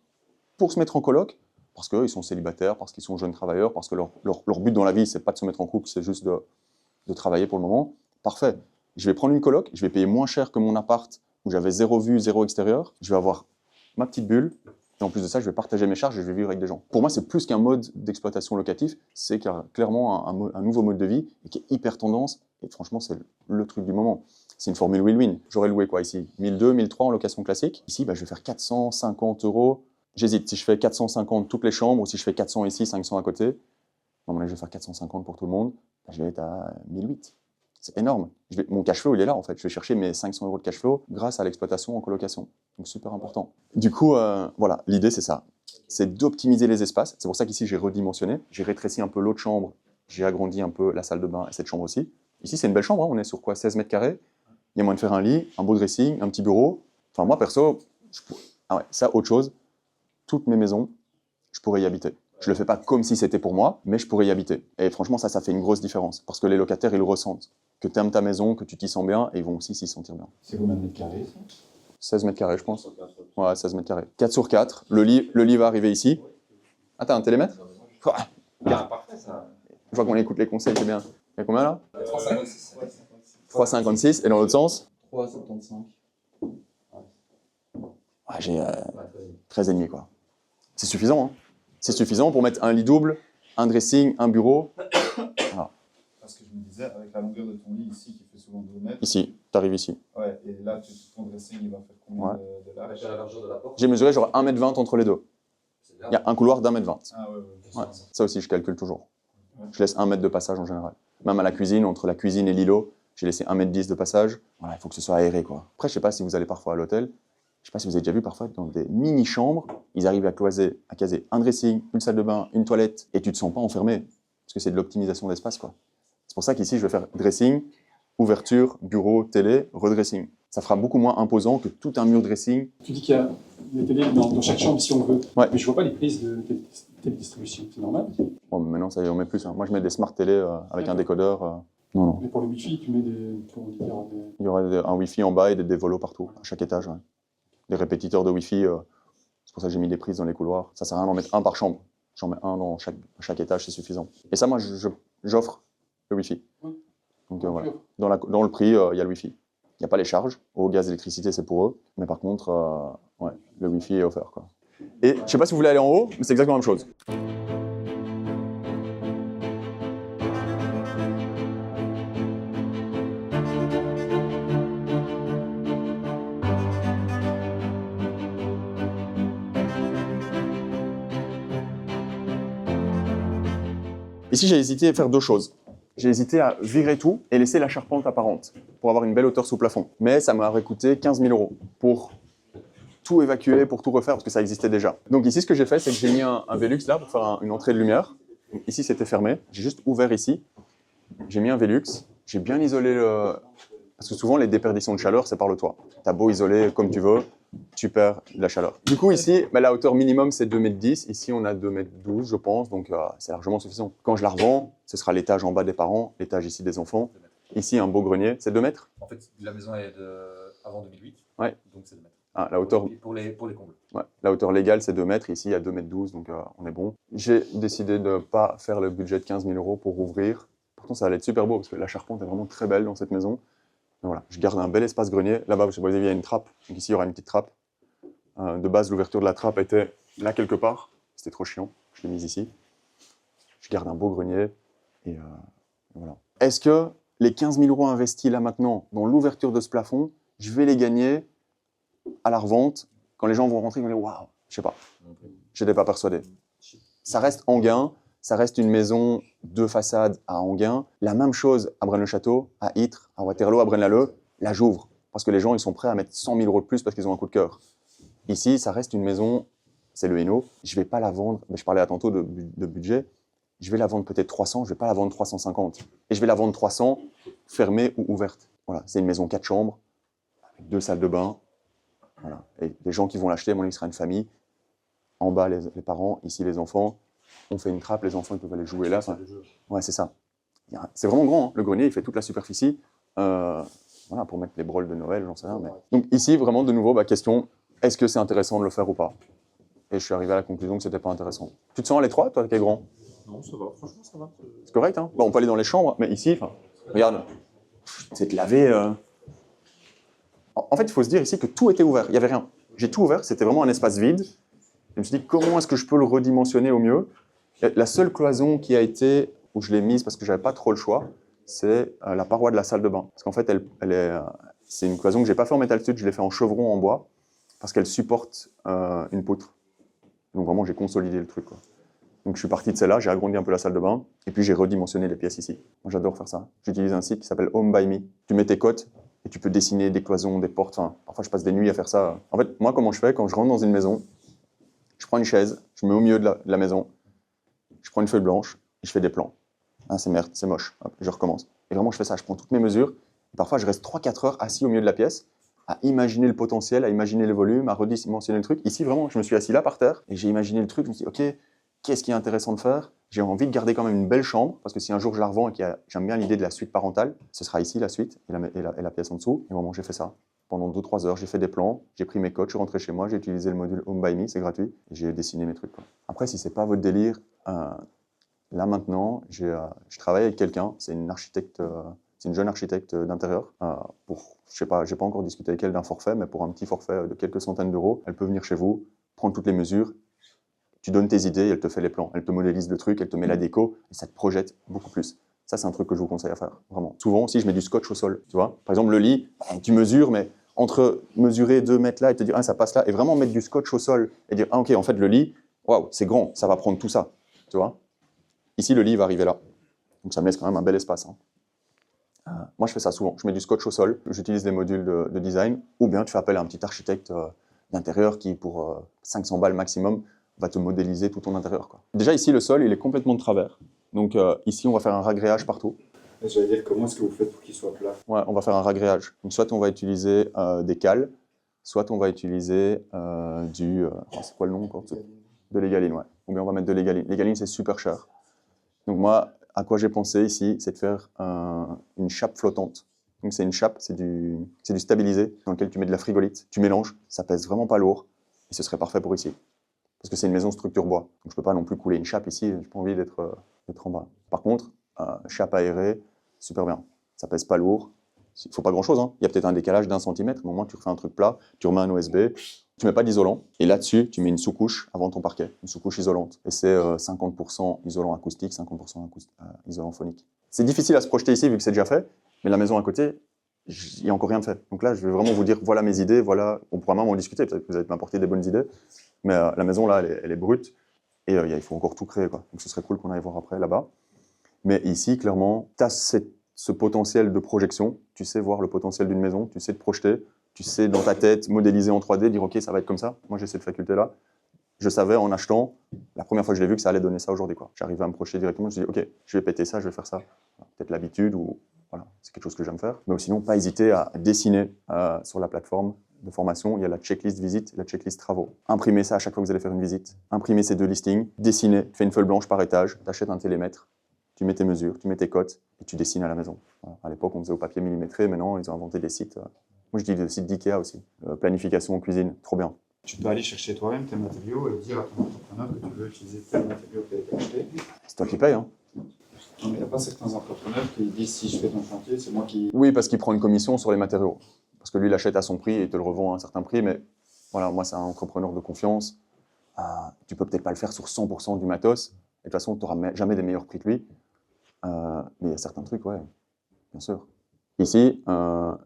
pour se mettre en coloc, parce qu'ils sont célibataires, parce qu'ils sont jeunes travailleurs, parce que leur but dans la vie, c'est pas de se mettre en couple, c'est juste de travailler pour le moment. Parfait. Je vais prendre une coloc, je vais payer moins cher que mon appart où j'avais 0 vue, 0 extérieur. Je vais avoir ma petite bulle. Et en plus de ça, je vais partager mes charges et je vais vivre avec des gens. Pour moi, c'est plus qu'un mode d'exploitation locatif. C'est clairement un nouveau mode de vie et qui est hyper tendance. Et franchement, c'est le truc du moment. C'est une formule win-win. J'aurais loué quoi ici 1200, 1300 en location classique. Ici, bah, je vais faire 450 €. J'hésite si je fais 450 toutes les chambres ou si je fais 400 ici, 500 à côté. Non, je vais faire 450 pour tout le monde. Bah, je vais être à 1800. C'est énorme. Mon cash flow, il est là, en fait. Je vais chercher mes 500 € de cash flow grâce à l'exploitation en colocation. Donc, super important. Du coup, voilà, l'idée, c'est ça. C'est d'optimiser les espaces. C'est pour ça qu'ici, j'ai redimensionné. J'ai rétréci un peu l'autre chambre. J'ai agrandi un peu la salle de bain et cette chambre aussi. Ici, c'est une belle chambre. Hein. On est sur quoi 16 mètres carrés. Il y a moyen de faire un lit, un beau dressing, un petit bureau. Enfin, moi, perso, ah ouais, ça, autre chose. Toutes mes maisons, je pourrais y habiter. Je le fais pas comme si c'était pour moi, mais je pourrais y habiter. Et franchement, ça fait une grosse différence. Parce que les locataires, ils le ressentent. Que tu aimes ta maison, que tu t'y sens bien, et ils vont aussi s'y sentir bien. C'est combien de mètres carrés, ça 16 mètres carrés, je pense. Ouais, 16 mètres carrés. 4 sur 4. Le lit va arriver ici. Ah, t'as un télémètre Parfait, ça. Je vois qu'on écoute les conseils, c'est bien. Il y a combien là 3,56. 3,56. Et dans l'autre sens 3,75. ouais, j'ai 13,5 quoi. C'est suffisant, hein. C'est suffisant pour mettre un lit double, un dressing, un bureau. Voilà. Parce que je me disais, avec la longueur de ton lit ici, qui fait souvent 2 mètres. Ici, t'arrives ici. Ouais, et là, ton dressing, il va faire combien Ouais. de large La largeur de la porte. J'ai mesuré genre 1,20 m entre les deux. C'est bien. Il y a un couloir d'1,20 m. Ah ouais. Ouais. Ça aussi, je calcule toujours. Je laisse 1 mètre de passage en général. Même à la cuisine, entre la cuisine et l'îlot, j'ai laissé 1,10 m de passage. Voilà, il faut que ce soit aéré, quoi. Après, je sais pas si vous allez parfois à l'hôtel. Je sais pas si vous avez déjà vu parfois dans des mini-chambres, ils arrivent à caser un dressing, une salle de bain, une toilette, et tu te sens pas enfermé. Parce que c'est de l'optimisation d'espace, quoi. C'est pour ça qu'ici, je vais faire dressing, ouverture, bureau, télé, redressing. Ça fera beaucoup moins imposant que tout un mur dressing. Tu dis qu'il y a des télés dans chaque chambre si on veut. Ouais. Mais je vois pas les prises de télédistribution. C'est normal. Bon, maintenant, ça y est, on met plus. Hein. Moi, je mets des smart télé avec un décodeur. Non, non. Mais pour le Wi-Fi, tu mets des. Comment dire, Il y aura un Wi-Fi en bas et des volos partout, à chaque étage. Ouais. Des répétiteurs de Wi-Fi. C'est pour ça que j'ai mis des prises dans les couloirs. Ça sert à rien d'en mettre un par chambre. J'en mets un dans chaque étage, c'est suffisant. Et ça, moi, j'offre le Wi-Fi. Oui. Donc voilà. Dans le prix, il y a le Wi-Fi. Il n'y a pas les charges. Eau, gaz, électricité, c'est pour eux. Mais par contre, ouais, le Wi-Fi est offert, quoi. Et je ne sais pas si vous voulez aller en haut, mais c'est exactement la même chose. Ici, j'ai hésité à faire 2 choses. J'ai hésité à virer tout et laisser la charpente apparente pour avoir une belle hauteur sous plafond. Mais ça m'aurait coûté 15 000 € pour tout évacuer, pour tout refaire, parce que ça existait déjà. Donc ici, ce que j'ai fait, c'est que j'ai mis un Velux là pour faire une entrée de lumière. Donc, ici, c'était fermé. J'ai juste ouvert ici. J'ai mis un Velux. J'ai bien isolé le... Parce que souvent, les déperditions de chaleur, c'est par le toit. T'as beau isoler comme tu veux, tu perds de la chaleur. Du coup, ici, la hauteur minimum, c'est 2,10 m. Ici, on a 2,12 m, je pense, donc c'est largement suffisant. Quand je la revends, ce sera l'étage en bas des parents, l'étage ici des enfants. Ici, un beau grenier, c'est 2 mètres. En fait, la maison est avant 2008, Ouais. donc c'est 2 mètres. Ah, la hauteur... Pour les combles. Ouais, la hauteur légale, c'est 2 mètres. Ici, il y a 2,12 m, donc on est bon. J'ai décidé de ne pas faire le budget de 15 000 € pour ouvrir. Pourtant, ça allait être super beau, parce que la charpente est vraiment très belle dans cette maison. Donc, voilà, je garde un bel espace grenier. Là-bas, vous voyez, il y a une trappe. Donc ici, il y aura une petite trappe. De base, l'ouverture de la trappe était là quelque part. C'était trop chiant. Je l'ai mise ici. Je garde un beau grenier. Et voilà. Est-ce que les 15 000 € investis là maintenant dans l'ouverture de ce plafond, je vais les gagner à la revente Quand les gens vont rentrer, ils vont dire waouh, je sais pas. Je n'étais pas persuadé. Ça reste Enghien, ça reste une maison de façade à Enghien. La même chose à Braine-le-Château, à Ytre, à Waterloo, à Braine-l'Alleud. Là, j'ouvre parce que les gens ils sont prêts à mettre 100 000 € de plus parce qu'ils ont un coup de cœur. Ici, ça reste une maison, c'est le Hainaut. Je ne vais pas la vendre, mais je parlais à tantôt de budget. Je vais la vendre peut-être 300, je ne vais pas la vendre 350. Et je vais la vendre 300, fermée ou ouverte. Voilà, c'est une maison 4 chambres, avec 2 salles de bain. Voilà. Et les gens qui vont l'acheter, à mon avis, ce sera une famille. En bas, les parents, ici, les enfants. On fait une trappe, les enfants ils peuvent aller jouer là. Enfin, ouais, c'est ça. C'est vraiment grand, hein. Le grenier, il fait toute la superficie. Voilà, pour mettre les broles de Noël, j'en sais rien. Mais... Donc ici, vraiment, de nouveau, question, est-ce que c'est intéressant de le faire ou pas? Et je suis arrivé à la conclusion que c'était pas intéressant. Tu te sens à l'étroit, toi, qui es grand? Non, ça va, franchement, ça va. C'est correct, hein? Bon, on peut aller dans les chambres, mais ici, regarde, c'est de laver. En fait, il faut se dire ici que tout était ouvert, il n'y avait rien. J'ai tout ouvert, c'était vraiment un espace vide. Je me suis dit, comment est-ce que je peux le redimensionner au mieux? La seule cloison qui a été, où je l'ai mise parce que je n'avais pas trop le choix, c'est la paroi de la salle de bain. Parce qu'en fait, c'est une cloison que je n'ai pas fait en métal stud, je l'ai fait en chevron en bois, parce qu'elle supporte une poutre. Donc vraiment, j'ai consolidé le truc, quoi. Donc je suis parti de celle-là, j'ai agrandi un peu la salle de bain, et puis j'ai redimensionné les pièces ici. Moi j'adore faire ça. J'utilise un site qui s'appelle Home by Me. Tu mets tes cotes, et tu peux dessiner des cloisons, des portes. Enfin, parfois je passe des nuits à faire ça. En fait, moi comment je fais quand je rentre dans une maison, je prends une chaise, je mets au milieu de la maison, je prends une feuille blanche, et je fais des plans. Ah, c'est merde, c'est moche. Hop, je recommence. Et vraiment je fais ça, je prends toutes mes mesures, et parfois je reste 3-4 heures assis au milieu de la pièce, à imaginer le potentiel, à imaginer le volume, à redimensionner le truc. Ici vraiment, je me suis assis là par terre, et j'ai imaginé le truc, je me suis dit, ok, qu'est-ce qui est intéressant de faire? J'ai envie de garder quand même une belle chambre, parce que si un jour je la revends et j'aime bien l'idée de la suite parentale, ce sera ici la suite et la pièce en dessous. Et vraiment, j'ai fait ça. Pendant 2-3 heures, j'ai fait des plans, j'ai pris mes codes, je suis rentré chez moi, j'ai utilisé le module Home by Me, c'est gratuit, et j'ai dessiné mes trucs, quoi. Après, si c'est pas votre délire, là maintenant, je travaille avec quelqu'un, c'est une architecte, c'est une jeune architecte d'intérieur. Je sais pas, j'ai pas encore discuté avec elle d'un forfait, mais pour un petit forfait de quelques centaines d'euros, elle peut venir chez vous, prendre toutes les mesures. Tu donnes tes idées, elle te fait les plans, elle te modélise le truc, elle te met la déco, et ça te projette beaucoup plus. Ça, c'est un truc que je vous conseille à faire, vraiment. Souvent aussi, je mets du scotch au sol, tu vois. Par exemple, le lit, tu mesures, mais entre mesurer 2 mètres là et te dire, ah, ça passe là, et vraiment mettre du scotch au sol, et dire, ah, ok, en fait, le lit, waouh, c'est grand, ça va prendre tout ça, tu vois. Ici, le lit va arriver là. Donc, ça me laisse quand même un bel espace, hein. Moi, je fais ça souvent. Je mets du scotch au sol, j'utilise des modules de design, ou bien tu fais appel à un petit architecte d'intérieur qui, pour 500 balles maximum, va te modéliser tout ton intérieur, quoi. Déjà, ici, le sol, il est complètement de travers. Donc ici, on va faire un ragréage partout. J'allais dire, comment est-ce que vous faites pour qu'il soit plat? Ouais, on va faire un ragréage. Donc soit on va utiliser des cales, soit on va utiliser c'est quoi le nom encore? De l'égaline, ouais. Ou bien on va mettre de l'égaline. L'égaline, c'est super cher. Donc moi, à quoi j'ai pensé ici, c'est de faire une chape flottante. Donc c'est une chape, c'est du stabilisé dans lequel tu mets de la frigolite. Tu mélanges, ça pèse vraiment pas lourd, et ce serait parfait pour ici. Parce que c'est une maison structure bois. Donc je ne peux pas non plus couler une chape ici, j'ai pas envie d'être en bas. Par contre, chape aérée, super bien. Ça pèse pas lourd. Il ne faut pas grand-chose, hein. Il y a peut-être un décalage d'1 centimètre, mais au moins tu refais un truc plat, tu remets un OSB, tu mets pas d'isolant, et là-dessus, tu mets une sous-couche avant ton parquet, une sous-couche isolante. Et c'est 50% isolant acoustique, 50% isolant phonique. C'est difficile à se projeter ici vu que c'est déjà fait, mais la maison à côté, il n'y a encore rien de fait. Donc là, je vais vraiment vous dire, voilà mes idées, voilà, on pourra même en discuter, peut-être que vous allez m'apporter des bonnes idées. Mais la maison, là, elle est brute, et il faut encore tout créer, quoi. Donc ce serait cool qu'on aille voir après, là-bas. Mais ici, clairement, tu as ce potentiel de projection, tu sais voir le potentiel d'une maison, tu sais te projeter, tu sais dans ta tête modéliser en 3D, dire ok, ça va être comme ça. Moi, j'ai cette faculté-là. Je savais en achetant, la première fois que je l'ai vu, que ça allait donner ça aujourd'hui, quoi. J'arrivais à me projeter directement, je me dis ok, je vais péter ça, je vais faire ça. Peut-être l'habitude, ou voilà, c'est quelque chose que j'aime faire. Mais sinon, pas hésiter à dessiner sur la plateforme de formation, il y a la checklist visite et la checklist travaux. Imprimez ça à chaque fois que vous allez faire une visite. Imprimez ces 2 listings, dessinez, fais une feuille blanche par étage, t'achètes un télémètre, tu mets tes mesures, tu mets tes cotes et tu dessines à la maison. Voilà. À l'époque, on faisait au papier millimétré, maintenant, ils ont inventé des sites. Moi, je dis des sites d'IKEA aussi. Planification en cuisine, trop bien. Tu peux aller chercher toi-même tes matériaux et dire à ton entrepreneur que tu veux utiliser tel matériau qui a été acheté. C'est toi qui payes, hein. Non, mais il n'y a pas certains entrepreneurs qui disent si je fais ton chantier, c'est moi qui. Oui, parce qu'il prend une commission sur les matériaux. Parce que lui, il achète à son prix et te le revend à un certain prix. Mais voilà, moi, c'est un entrepreneur de confiance. Tu peux peut-être pas le faire sur 100% du matos. Et de toute façon, tu n'auras jamais des meilleurs prix que lui. Mais il y a certains trucs, ouais, bien sûr. Ici,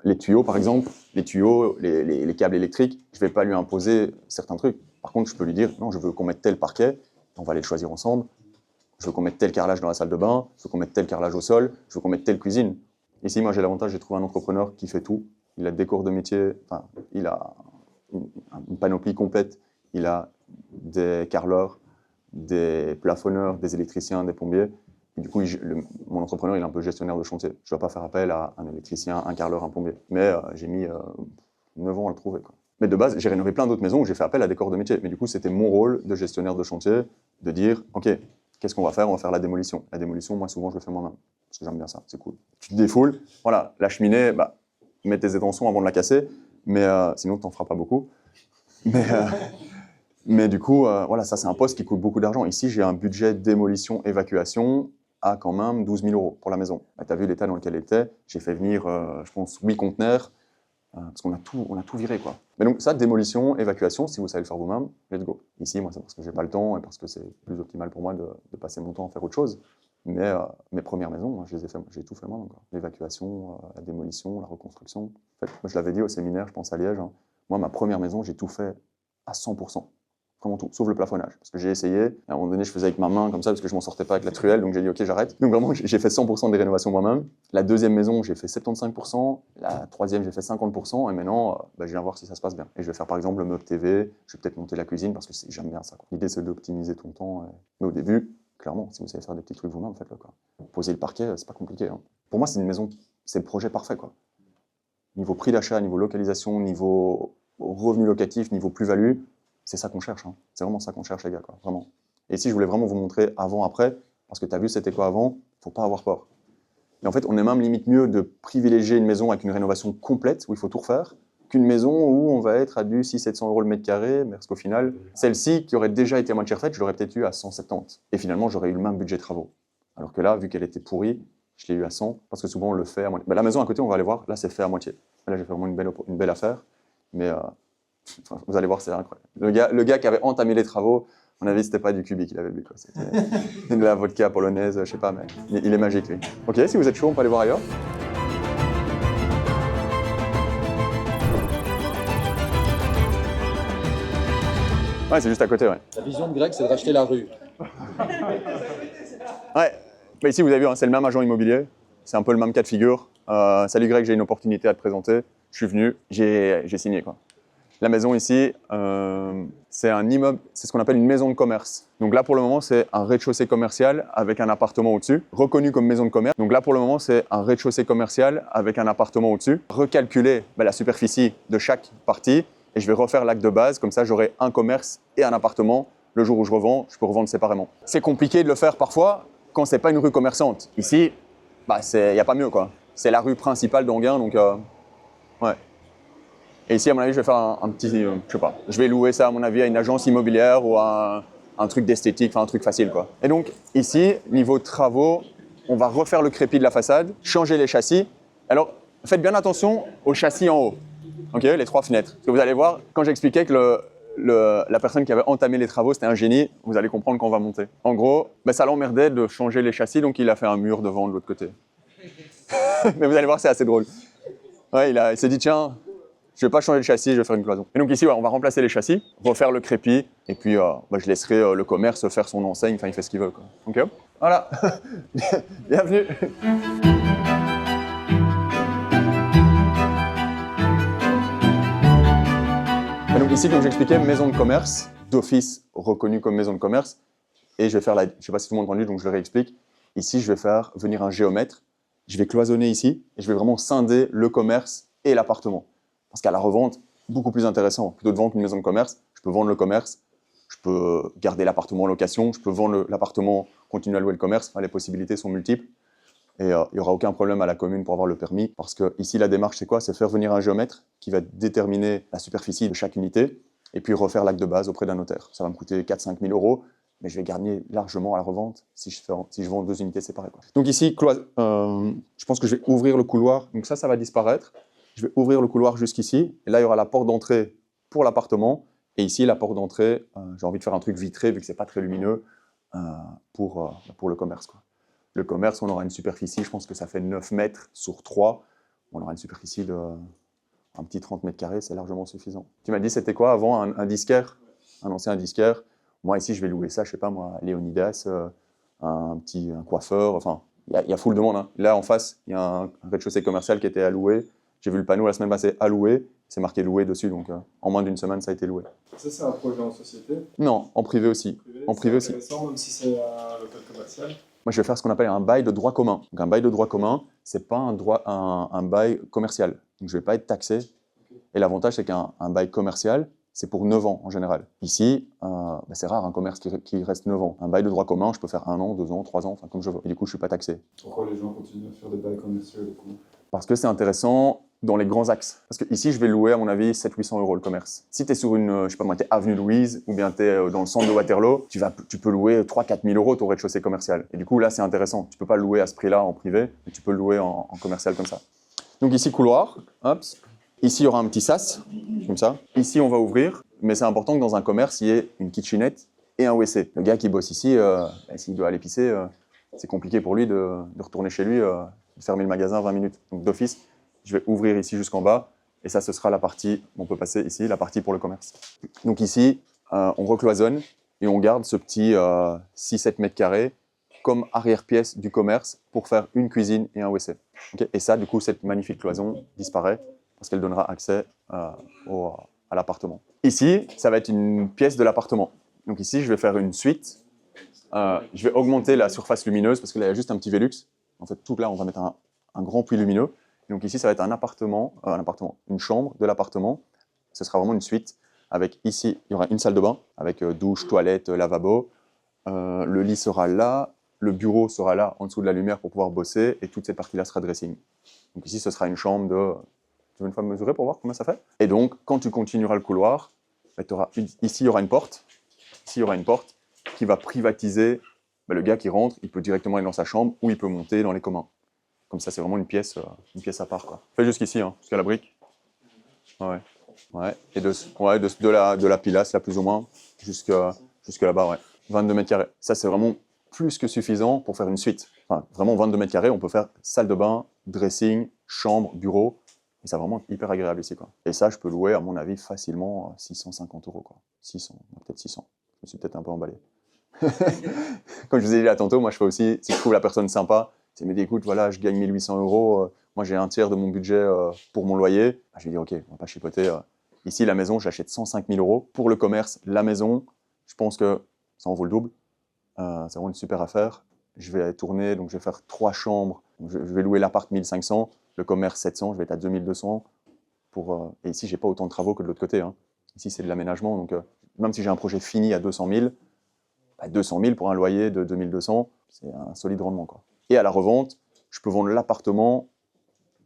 les tuyaux, par exemple, les tuyaux, les câbles électriques, je ne vais pas lui imposer certains trucs. Par contre, je peux lui dire, non, je veux qu'on mette tel parquet, on va aller le choisir ensemble. Je veux qu'on mette tel carrelage dans la salle de bain, je veux qu'on mette tel carrelage au sol, je veux qu'on mette telle cuisine. Ici, moi, j'ai l'avantage, j'ai trouvé un entrepreneur qui fait tout. Il a des corps de métier, enfin, il a une panoplie complète. Il a des carreleurs, des plafonneurs, des électriciens, des plombiers. Et du coup, mon entrepreneur, il est un peu gestionnaire de chantier. Je ne dois pas faire appel à un électricien, un carreleur, un plombier. Mais j'ai mis 9 ans à le trouver, quoi. Mais de base, j'ai rénové plein d'autres maisons où j'ai fait appel à des corps de métier. Mais du coup, c'était mon rôle de gestionnaire de chantier de dire, OK, qu'est-ce qu'on va faire? On va faire la démolition. La démolition, moi, souvent, je le fais moi-même. Parce que j'aime bien ça, c'est cool. Tu te défoules, voilà, la cheminée, bah, mets tes étançons avant de la casser, mais sinon, tu n'en feras pas beaucoup. Mais du coup, voilà, ça, c'est un poste qui coûte beaucoup d'argent. Ici, j'ai un budget démolition, évacuation à quand même 12 000 € pour la maison. Bah, tu as vu l'état dans lequel elle était. J'ai fait venir, je pense, 8 conteneurs, parce qu'on a tout viré, quoi. Mais donc, ça, démolition, évacuation, si vous savez le faire vous-même, let's go. Ici, moi, c'est parce que j'ai pas le temps et parce que c'est plus optimal pour moi de passer mon temps à faire autre chose. Mais mes premières maisons, moi, j'ai tout fait moi. L'évacuation, la démolition, la reconstruction. En fait, moi, je l'avais dit au séminaire, je pense à Liège. Hein. Moi, ma première maison, j'ai tout fait à 100%. Vraiment tout, sauf le plafonnage. Parce que j'ai essayé, à un moment donné, je faisais avec ma main comme ça, parce que je m'en sortais pas avec la truelle, donc j'ai dit ok, j'arrête. Donc vraiment, j'ai fait 100% des rénovations moi-même. La deuxième maison, j'ai fait 75%, la troisième, j'ai fait 50%, et maintenant, je viens voir si ça se passe bien. Et je vais faire par exemple le meuble TV, je vais peut-être monter la cuisine, parce que j'aime bien ça. L'idée, c'est d'optimiser ton temps. Mais au début, clairement, si vous savez faire des petits trucs vous-même, faites-le, quoi. Poser le parquet, c'est pas compliqué. Hein. Pour moi, c'est une maison, c'est le projet parfait, quoi. Niveau prix d'achat, niveau localisation, niveau revenu locatif, niveau plus-value, c'est ça qu'on cherche. Hein. C'est vraiment ça qu'on cherche, les gars, quoi. Vraiment. Et ici, je voulais vraiment vous montrer avant-après, parce que tu as vu c'était quoi avant, faut pas avoir peur. Et en fait, on est même limite mieux de privilégier une maison avec une rénovation complète, où il faut tout refaire, qu'une maison où on va être à du 600-700 € le mètre carré, parce qu'au final, celle-ci, qui aurait déjà été à moitié refaite, je l'aurais peut-être eu à 170. Et finalement, j'aurais eu le même budget travaux. Alors que là, vu qu'elle était pourrie, je l'ai eu à 100, parce que souvent, on le fait à moitié. La maison à côté, on va aller voir, là, c'est fait à moitié. Là, j'ai fait vraiment une belle affaire, mais vous allez voir, c'est incroyable. Le gars qui avait entamé les travaux, à mon avis, c'était pas du Kubik qu'il avait bu, quoi. C'était de la vodka polonaise, je sais pas, mais il est magique, lui. Ok, si vous êtes chaud, on peut aller voir ailleurs. Ouais, c'est juste à côté, ouais. La vision de Greg, c'est de racheter la rue. Ouais, bah ici, vous avez vu, hein, c'est le même agent immobilier. C'est un peu le même cas de figure. Salut Greg, j'ai une opportunité à te présenter. Je suis venu, j'ai signé, quoi. La maison ici, c'est un immeuble, c'est ce qu'on appelle une maison de commerce. Donc là, pour le moment, c'est un rez-de-chaussée commercial avec un appartement au-dessus, reconnu comme maison de commerce. Donc là, pour le moment, c'est un rez-de-chaussée commercial avec un appartement au-dessus. Recalculer la superficie de chaque partie et je vais refaire l'acte de base. Comme ça, j'aurai un commerce et un appartement. Le jour où je revends, je peux revendre séparément. C'est compliqué de le faire parfois quand c'est pas une rue commerçante. Ici, il n'y a pas mieux, quoi. C'est la rue principale d'Anguin, donc ouais. Et ici, à mon avis, je vais faire un petit, je sais pas, je vais louer ça, à mon avis, à une agence immobilière ou à un truc d'esthétique, enfin un truc facile, quoi. Et donc, ici, niveau travaux, on va refaire le crépi de la façade, changer les châssis. Alors, faites bien attention aux châssis en haut, ok, les 3 fenêtres. Parce que vous allez voir, quand j'expliquais que la personne qui avait entamé les travaux, c'était un génie, vous allez comprendre quand on va monter. En gros, ça l'emmerdait de changer les châssis, donc il a fait un mur devant de l'autre côté. Mais vous allez voir, c'est assez drôle. Ouais, il s'est dit, tiens, je vais pas changer le châssis, je vais faire une cloison. Et donc ici, ouais, on va remplacer les châssis, refaire le crépi, et puis je laisserai le commerce faire son enseigne, enfin il fait ce qu'il veut, quoi. Ok, voilà. Bienvenue. Et donc ici, comme j'expliquais, maison de commerce, d'office reconnue comme maison de commerce, et je vais faire je sais pas si tout le monde a entendu, donc je le réexplique. Ici, je vais faire venir un géomètre, je vais cloisonner ici, et je vais vraiment scinder le commerce et l'appartement. Parce qu'à la revente, beaucoup plus intéressant. Plutôt de vendre qu'une maison de commerce, je peux vendre le commerce, je peux garder l'appartement en location, je peux vendre l'appartement, continuer à louer le commerce. Enfin, les possibilités sont multiples. Et il n'y aura aucun problème à la commune pour avoir le permis. Parce que ici, la démarche, c'est quoi? C'est faire venir un géomètre qui va déterminer la superficie de chaque unité et puis refaire l'acte de base auprès d'un notaire. Ça va me coûter 4 000 – 5 000 €, mais je vais gagner largement à la revente si je vends 2 unités séparées, quoi. Donc ici, je pense que je vais ouvrir le couloir. Donc ça va disparaître. Je vais ouvrir le couloir jusqu'ici, et là, il y aura la porte d'entrée pour l'appartement, et ici, la porte d'entrée, j'ai envie de faire un truc vitré, vu que c'est pas très lumineux, pour le commerce, quoi. Le commerce, on aura une superficie, je pense que ça fait 9 mètres sur 3, On aura une superficie de un petit 30 mètres carrés, c'est largement suffisant. Tu m'as dit c'était quoi avant un disquaire, un ancien disquaire. Moi ici je vais louer ça, je sais pas moi, Léonidas, un coiffeur, enfin il y a full de monde. Hein. Là en face, il y a un rez-de-chaussée commercial qui était à louer. J'ai vu le panneau la semaine passée à louer, c'est marqué louer dessus, donc en moins d'une semaine ça a été loué. Ça, c'est un projet en société. Non, en privé aussi. En privé aussi. Même si c'est un local commercial. Moi, je vais faire ce qu'on appelle un bail de droit commun. Donc, un bail de droit commun, c'est pas un bail commercial. Donc, je ne vais pas être taxé. Et l'avantage, c'est qu'un bail commercial, c'est pour 9 ans en général. Ici, c'est rare un commerce qui reste 9 ans. Un bail de droit commun, je peux faire 1 an, 2 ans, 3 ans, enfin comme je veux. Et du coup, je ne suis pas taxé. Pourquoi les gens continuent à faire des bails commerciaux du coup? Parce que c'est intéressant dans les grands axes. Parce que ici, je vais louer, à mon avis, 700-800 € le commerce. Si tu es sur une, je sais pas moi, t'es avenue Louise, ou bien tu es dans le centre de Waterloo, tu peux louer 3-4 000 € ton rez-de-chaussée commercial. Et du coup, là, c'est intéressant. Tu peux pas le louer à ce prix-là en privé, mais tu peux le louer en commercial comme ça. Donc ici, couloir, hop. Ici, il y aura un petit sas, comme ça. Ici, on va ouvrir, mais c'est important que dans un commerce, il y ait une kitchenette et un WC. Le gars qui bosse ici, s'il doit aller pisser, c'est compliqué pour lui de retourner chez lui, de fermer le magasin 20 minutes. Donc d'office, je vais ouvrir ici jusqu'en bas, et ça, ce sera la partie, on peut passer ici, la partie pour le commerce. Donc ici, on recloisonne, et on garde ce petit 6-7 mètres carrés comme arrière-pièce du commerce pour faire une cuisine et un WC. Okay, et ça, du coup, cette magnifique cloison disparaît, parce qu'elle donnera accès à l'appartement. Ici, ça va être une pièce de l'appartement. Donc ici, je vais faire une suite. Je vais augmenter la surface lumineuse, parce que là, il y a juste un petit Velux. En fait, tout là, on va mettre un grand puits lumineux. Donc ici, ça va être une chambre de l'appartement. Ce sera vraiment une suite. Avec ici, il y aura une salle de bain, avec douche, toilette, lavabo. Le lit sera là. Le bureau sera là, en dessous de la lumière, pour pouvoir bosser. Et toute cette partie-là sera dressing. Donc ici, ce sera une chambre de... Tu veux une fois mesurer pour voir combien ça fait? Et donc, quand tu continueras le couloir, ici, il y aura une porte. Ici, il y aura une porte qui va privatiser le gars qui rentre. Il peut directement aller dans sa chambre ou il peut monter dans les communs. Comme ça, c'est vraiment une pièce à part, quoi. Fais jusqu'ici, hein, jusqu'à la brique. Ouais. Ouais. Et de la pilasse, là, plus ou moins, jusque là-bas, ouais. 22 mètres carrés. Ça, c'est vraiment plus que suffisant pour faire une suite. Enfin, vraiment, 22 mètres carrés, on peut faire salle de bain, dressing, chambre, bureau. Et c'est vraiment hyper agréable ici, quoi. Et ça, je peux louer, à mon avis, facilement 650 €, quoi. 600, peut-être 600. Je me suis peut-être un peu emballé. Comme je vous ai dit là tantôt, moi, je fais aussi, si je trouve la personne sympa, si elle me dit, écoute, voilà, je gagne 1800 €, moi, j'ai un tiers de mon budget pour mon loyer, je vais dire, ok, on va pas chipoter. Ici, la maison, je l'achète 105 000 €. Pour le commerce, la maison, je pense que ça en vaut le double. C'est vraiment une super affaire. Je vais tourner, donc je vais faire 3 chambres. Je vais louer l'appart 1500, le commerce 700, je vais être à 2200. Et ici, je n'ai pas autant de travaux que de l'autre côté. Hein. Ici, c'est de l'aménagement. Donc, même si j'ai un projet fini à 200 000, 200 000 pour un loyer de 2200, c'est un solide rendement, quoi. Et à la revente, je peux vendre l'appartement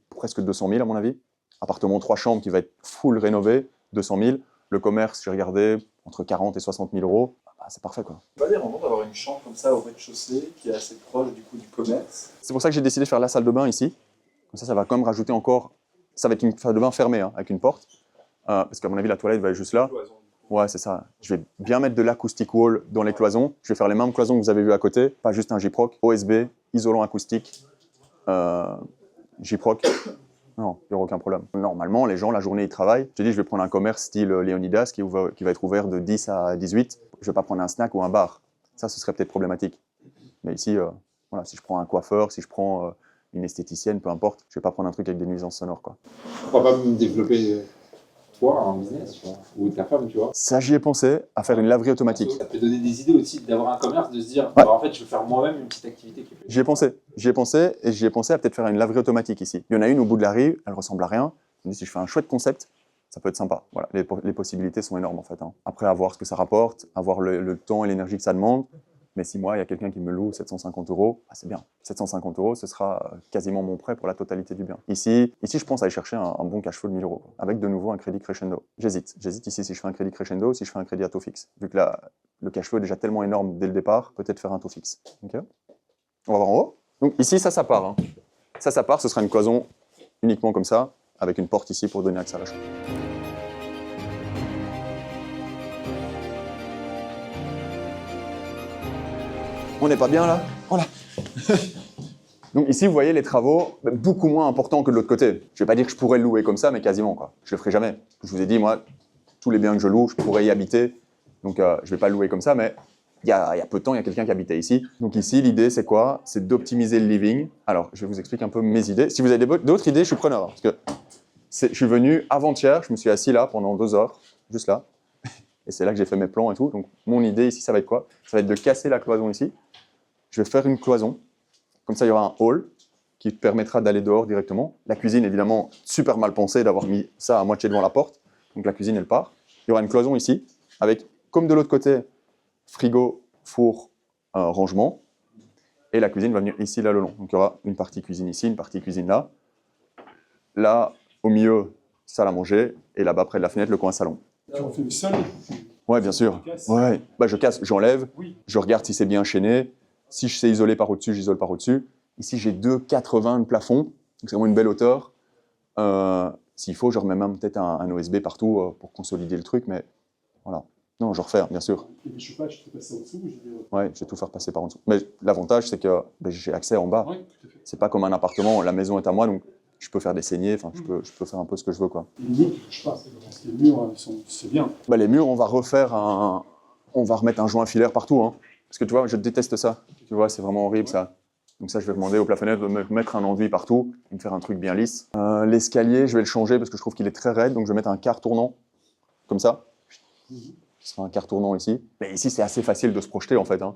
presque 200 000 à mon avis. Appartement 3 chambres qui va être full rénové, 200 000. Le commerce, j'ai regardé, entre 40 et 60 000 €. C'est parfait, quoi. C'est pas dérangeant d'avoir une chambre comme ça au rez-de-chaussée qui est assez proche du coup du commerce. C'est pour ça que j'ai décidé de faire la salle de bain ici. Comme ça va quand même rajouter encore... Ça va être une salle de bain fermée, hein, avec une porte. Parce qu'à mon avis, la toilette va être juste là. Ouais, c'est ça. Je vais bien mettre de l'acoustic wall dans les cloisons. Je vais faire les mêmes cloisons que vous avez vues à côté, pas juste un J-Proc. OSB, isolant acoustique, J-Proc. Non, il n'y aura aucun problème. Normalement, les gens, la journée, ils travaillent. Je te dis, je vais prendre un commerce style Léonidas qui va être ouvert de 10 à 18. Je ne vais pas prendre un snack ou un bar. Ça, ce serait peut-être problématique. Mais ici, voilà, si je prends un coiffeur, si je prends une esthéticienne, peu importe, je ne vais pas prendre un truc avec des nuisances sonores, quoi. Pourquoi pas me développer toi un business, tu vois, ou ta femme, tu vois? Ça, j'y ai pensé, à faire une laverie automatique. Ça peut donner des idées aussi d'avoir un commerce, de se dire, Ouais. bah, en fait, je vais faire moi-même une petite activité qui est... J'y ai pensé, et j'y ai pensé à peut-être faire une laverie automatique ici. Il y en a une au bout de la rue, elle ressemble à rien. Je me dis, si je fais un chouette concept, ça peut être sympa. Voilà, les possibilités sont énormes en fait. Hein. Après, à voir ce que ça rapporte, à voir le temps et l'énergie que ça demande. Mais si moi, il y a quelqu'un qui me loue 750 €, ah, c'est bien. 750 €, ce sera quasiment mon prêt pour la totalité du bien. Ici, je pense aller chercher un bon cash flow de 1000 €, avec de nouveau un crédit crescendo. J'hésite ici si je fais un crédit crescendo ou si je fais un crédit à taux fixe. Vu que le cash flow est déjà tellement énorme dès le départ, peut-être faire un taux fixe. Okay. On va voir en haut. Donc ici, ça part. Hein. Ça part, ce sera une cloison uniquement comme ça, avec une porte ici pour donner accès à la chambre. On n'est pas bien là? Voilà. Donc ici, vous voyez les travaux beaucoup moins importants que de l'autre côté. Je ne vais pas dire que je pourrais le louer comme ça, mais quasiment, quoi. Je ne le ferai jamais. Je vous ai dit, moi, tous les biens que je loue, je pourrais y habiter. Donc je ne vais pas le louer comme ça, mais il y a peu de temps, il y a quelqu'un qui habitait ici. Donc ici, l'idée, c'est quoi? C'est d'optimiser le living. Alors, je vais vous expliquer un peu mes idées. Si vous avez d'autres idées, je suis preneur. Parce que je suis venu avant-hier, je me suis assis là pendant 2 heures, juste là. Et c'est là que j'ai fait mes plans et tout. Donc mon idée ici, ça va être quoi? Ça va être de casser la cloison ici. Je vais faire une cloison. Comme ça, il y aura un hall qui te permettra d'aller dehors directement. La cuisine, évidemment, super mal pensée d'avoir mis ça à moitié devant la porte. Donc la cuisine, elle part. Il y aura une cloison ici, avec, comme de l'autre côté, frigo, four, rangement. Et la cuisine va venir ici, là, le long. Donc il y aura une partie cuisine ici, une partie cuisine là. Là, au milieu, salle à manger. Et là-bas, près de la fenêtre, le coin salon. Tu refais le sol. Ouais, bien sûr. Ouais. Bah, je casse, j'enlève. Oui. Je regarde si c'est bien chaîné. Si je sais isoler par au-dessus, j'isole par au-dessus. Ici, j'ai 2,80 de plafond. Donc, c'est vraiment une belle hauteur. S'il faut, je remets même peut-être un OSB partout pour consolider le truc. Mais voilà. Non, je refais, bien sûr. Et les chauffages, tu peux passer en dessous. Ouais, je vais tout faire passer par en dessous. Mais l'avantage, c'est que j'ai accès en bas. Oui, tout à fait. C'est pas comme un appartement. La maison est à moi, donc je peux faire des saignées. Enfin, je peux faire un peu ce que je veux, quoi. Les murs, je sais pas. Les murs, c'est bien. Bah, les murs, on va remettre un joint filaire partout, hein. Parce que tu vois, je déteste ça. Tu vois, c'est vraiment horrible, ça. Donc ça, je vais demander au plafonneur de me mettre un enduit partout et me faire un truc bien lisse. L'escalier, je vais le changer parce que je trouve qu'il est très raide, donc je vais mettre un quart tournant, comme ça. Ce sera un quart tournant ici. Mais ici, c'est assez facile de se projeter, en fait, hein.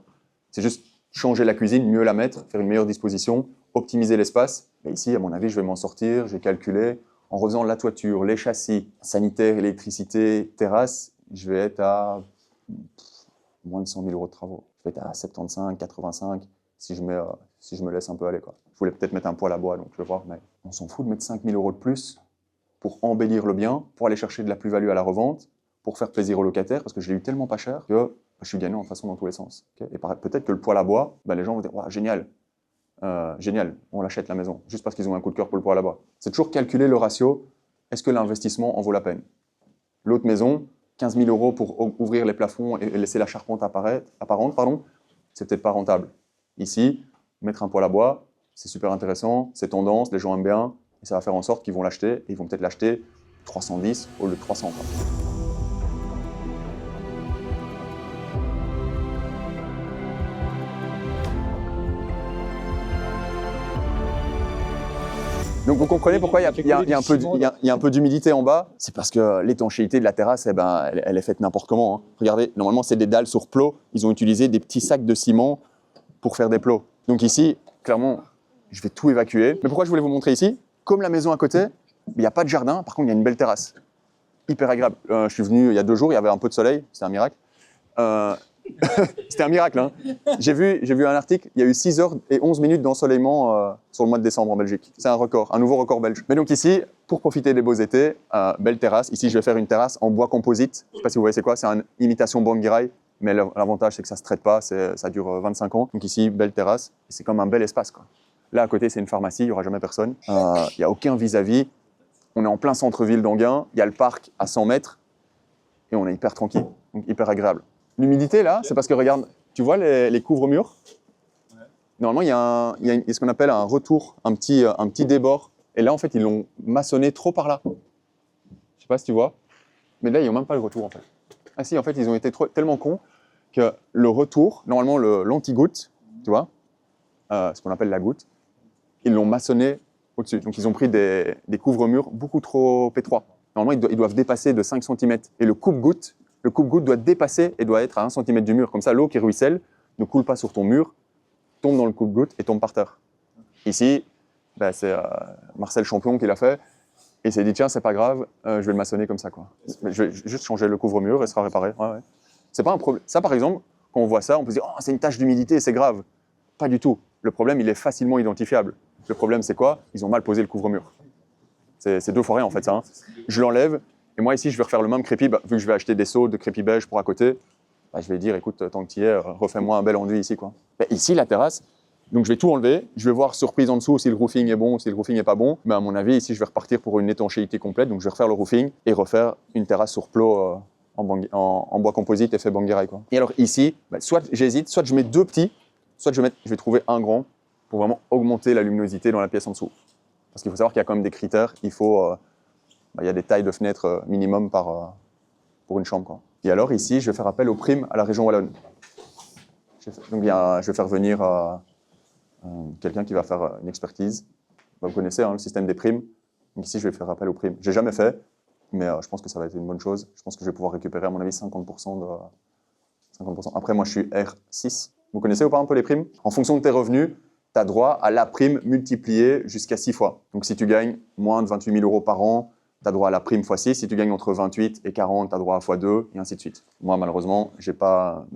C'est juste changer la cuisine, mieux la mettre, faire une meilleure disposition, optimiser l'espace. Mais ici, à mon avis, je vais m'en sortir, j'ai calculé. En refaisant la toiture, les châssis, sanitaire, électricité, terrasse, je vais être à moins de 100 000 € de travaux. Je vais être à 75, 85, si je me laisse un peu aller, quoi. Je voulais peut-être mettre un poêle à bois, donc je vais voir, mais on s'en fout de mettre 5 000 € de plus pour embellir le bien, pour aller chercher de la plus-value à la revente, pour faire plaisir aux locataires, parce que je l'ai eu tellement pas cher que je suis gagnant de toute façon dans tous les sens. Okay, et peut-être que le poêle à bois, les gens vont dire wow, génial, génial, on l'achète la maison, juste parce qu'ils ont un coup de cœur pour le poêle à bois. C'est toujours calculer le ratio, est-ce que l'investissement en vaut la peine? L'autre maison, 15 000 € pour ouvrir les plafonds et laisser la charpente apparente, c'est peut-être pas rentable. Ici, mettre un poêle à bois, c'est super intéressant, c'est tendance, les gens aiment bien, et ça va faire en sorte qu'ils vont l'acheter, et ils vont peut-être l'acheter 310 au lieu de 300. Quoi. Donc vous comprenez pourquoi il y a un peu d'humidité en bas. C'est parce que l'étanchéité de la terrasse, elle est faite n'importe comment, hein. Regardez, normalement c'est des dalles sur plots. Ils ont utilisé des petits sacs de ciment pour faire des plots. Donc ici, clairement, je vais tout évacuer. Mais pourquoi je voulais vous montrer ici? Comme la maison à côté, il n'y a pas de jardin. Par contre, il y a une belle terrasse. Hyper agréable. Je suis venu il y a 2 jours, il y avait un peu de soleil. C'était un miracle. C'était un miracle, hein. J'ai vu un article, il y a eu 6 heures et 11 minutes d'ensoleillement sur le mois de décembre en Belgique. C'est un record, un nouveau record belge. Mais donc ici, pour profiter des beaux étés, belle terrasse. Ici, je vais faire une terrasse en bois composite. Je ne sais pas si vous voyez c'est quoi, c'est une imitation Bangirai, mais l'avantage c'est que ça ne se traite pas, ça dure 25 ans. Donc ici, belle terrasse, et c'est comme un bel espace, quoi. Là, à côté, c'est une pharmacie, il n'y aura jamais personne. Il n'y a aucun vis-à-vis. On est en plein centre-ville d'Anguin, il y a le parc à 100 mètres, et on est hyper tranquille, donc hyper agréable. L'humidité, là, c'est parce que, regarde, tu vois les couvre-murs? Ouais. Normalement, il y a ce qu'on appelle un retour, un petit débord. Et là, en fait, ils l'ont maçonné trop par là. Je ne sais pas si tu vois. Mais là, ils n'ont même pas le retour, en fait. Ah si, en fait, ils ont été tellement cons que le retour, normalement, l'anti-goutte, tu vois, ce qu'on appelle la goutte, ils l'ont maçonné au-dessus. Donc, ils ont pris des couvre-murs beaucoup trop étroits. Normalement, ils doivent dépasser de 5 cm. Et le coupe-goutte doit dépasser et doit être à 1 cm du mur. Comme ça, l'eau qui ruisselle ne coule pas sur ton mur, tombe dans le coupe-goutte et tombe par terre. Ici, c'est Marcel Champion qui l'a fait. Et il s'est dit, tiens, c'est pas grave, je vais le maçonner comme ça, quoi. Je vais juste changer le couvre-mur et ce sera réparé. Ouais, ouais. C'est pas un problème. Ça, par exemple, quand on voit ça, on peut se dire, oh, c'est une tache d'humidité, c'est grave. Pas du tout. Le problème, il est facilement identifiable. Le problème, c'est quoi? Ils ont mal posé le couvre-mur. C'est 2 fois rien, en fait, ça. Hein. Je l'enlève. Et moi, ici, je vais refaire le même crépi. Vu que je vais acheter des seaux de crépi beige pour à côté, je vais dire, écoute, tant que tu y es, refais-moi un bel enduit ici, quoi. Ici, la terrasse, donc je vais tout enlever. Je vais voir surprise en dessous si le roofing est bon ou si le roofing n'est pas bon. Mais à mon avis, ici, je vais repartir pour une étanchéité complète. Donc, je vais refaire le roofing et refaire une terrasse sur plot en bois composite effet Bangirai, quoi. Et alors ici, soit j'hésite, soit je mets 2 petits, soit je vais trouver un grand. pour vraiment augmenter la luminosité dans la pièce en dessous. Parce qu'il faut savoir qu'il y a quand même des critères. Il y a des tailles de fenêtres minimum pour une chambre, quoi. Et alors ici, je vais faire appel aux primes à la région wallonne. Donc je vais faire venir quelqu'un qui va faire une expertise. Vous connaissez le système des primes. Donc ici, je vais faire appel aux primes. Je n'ai jamais fait, mais je pense que ça va être une bonne chose. Je pense que je vais pouvoir récupérer, à mon avis, 50%. Après, moi, je suis R6. Vous connaissez ou pas un peu les primes? En fonction de tes revenus, tu as droit à la prime multipliée jusqu'à 6 fois. Donc si tu gagnes moins de 28 000 € par an, tu as droit à la prime x6. Si tu gagnes entre 28 et 40, tu as droit à x2, et ainsi de suite. Moi, malheureusement, je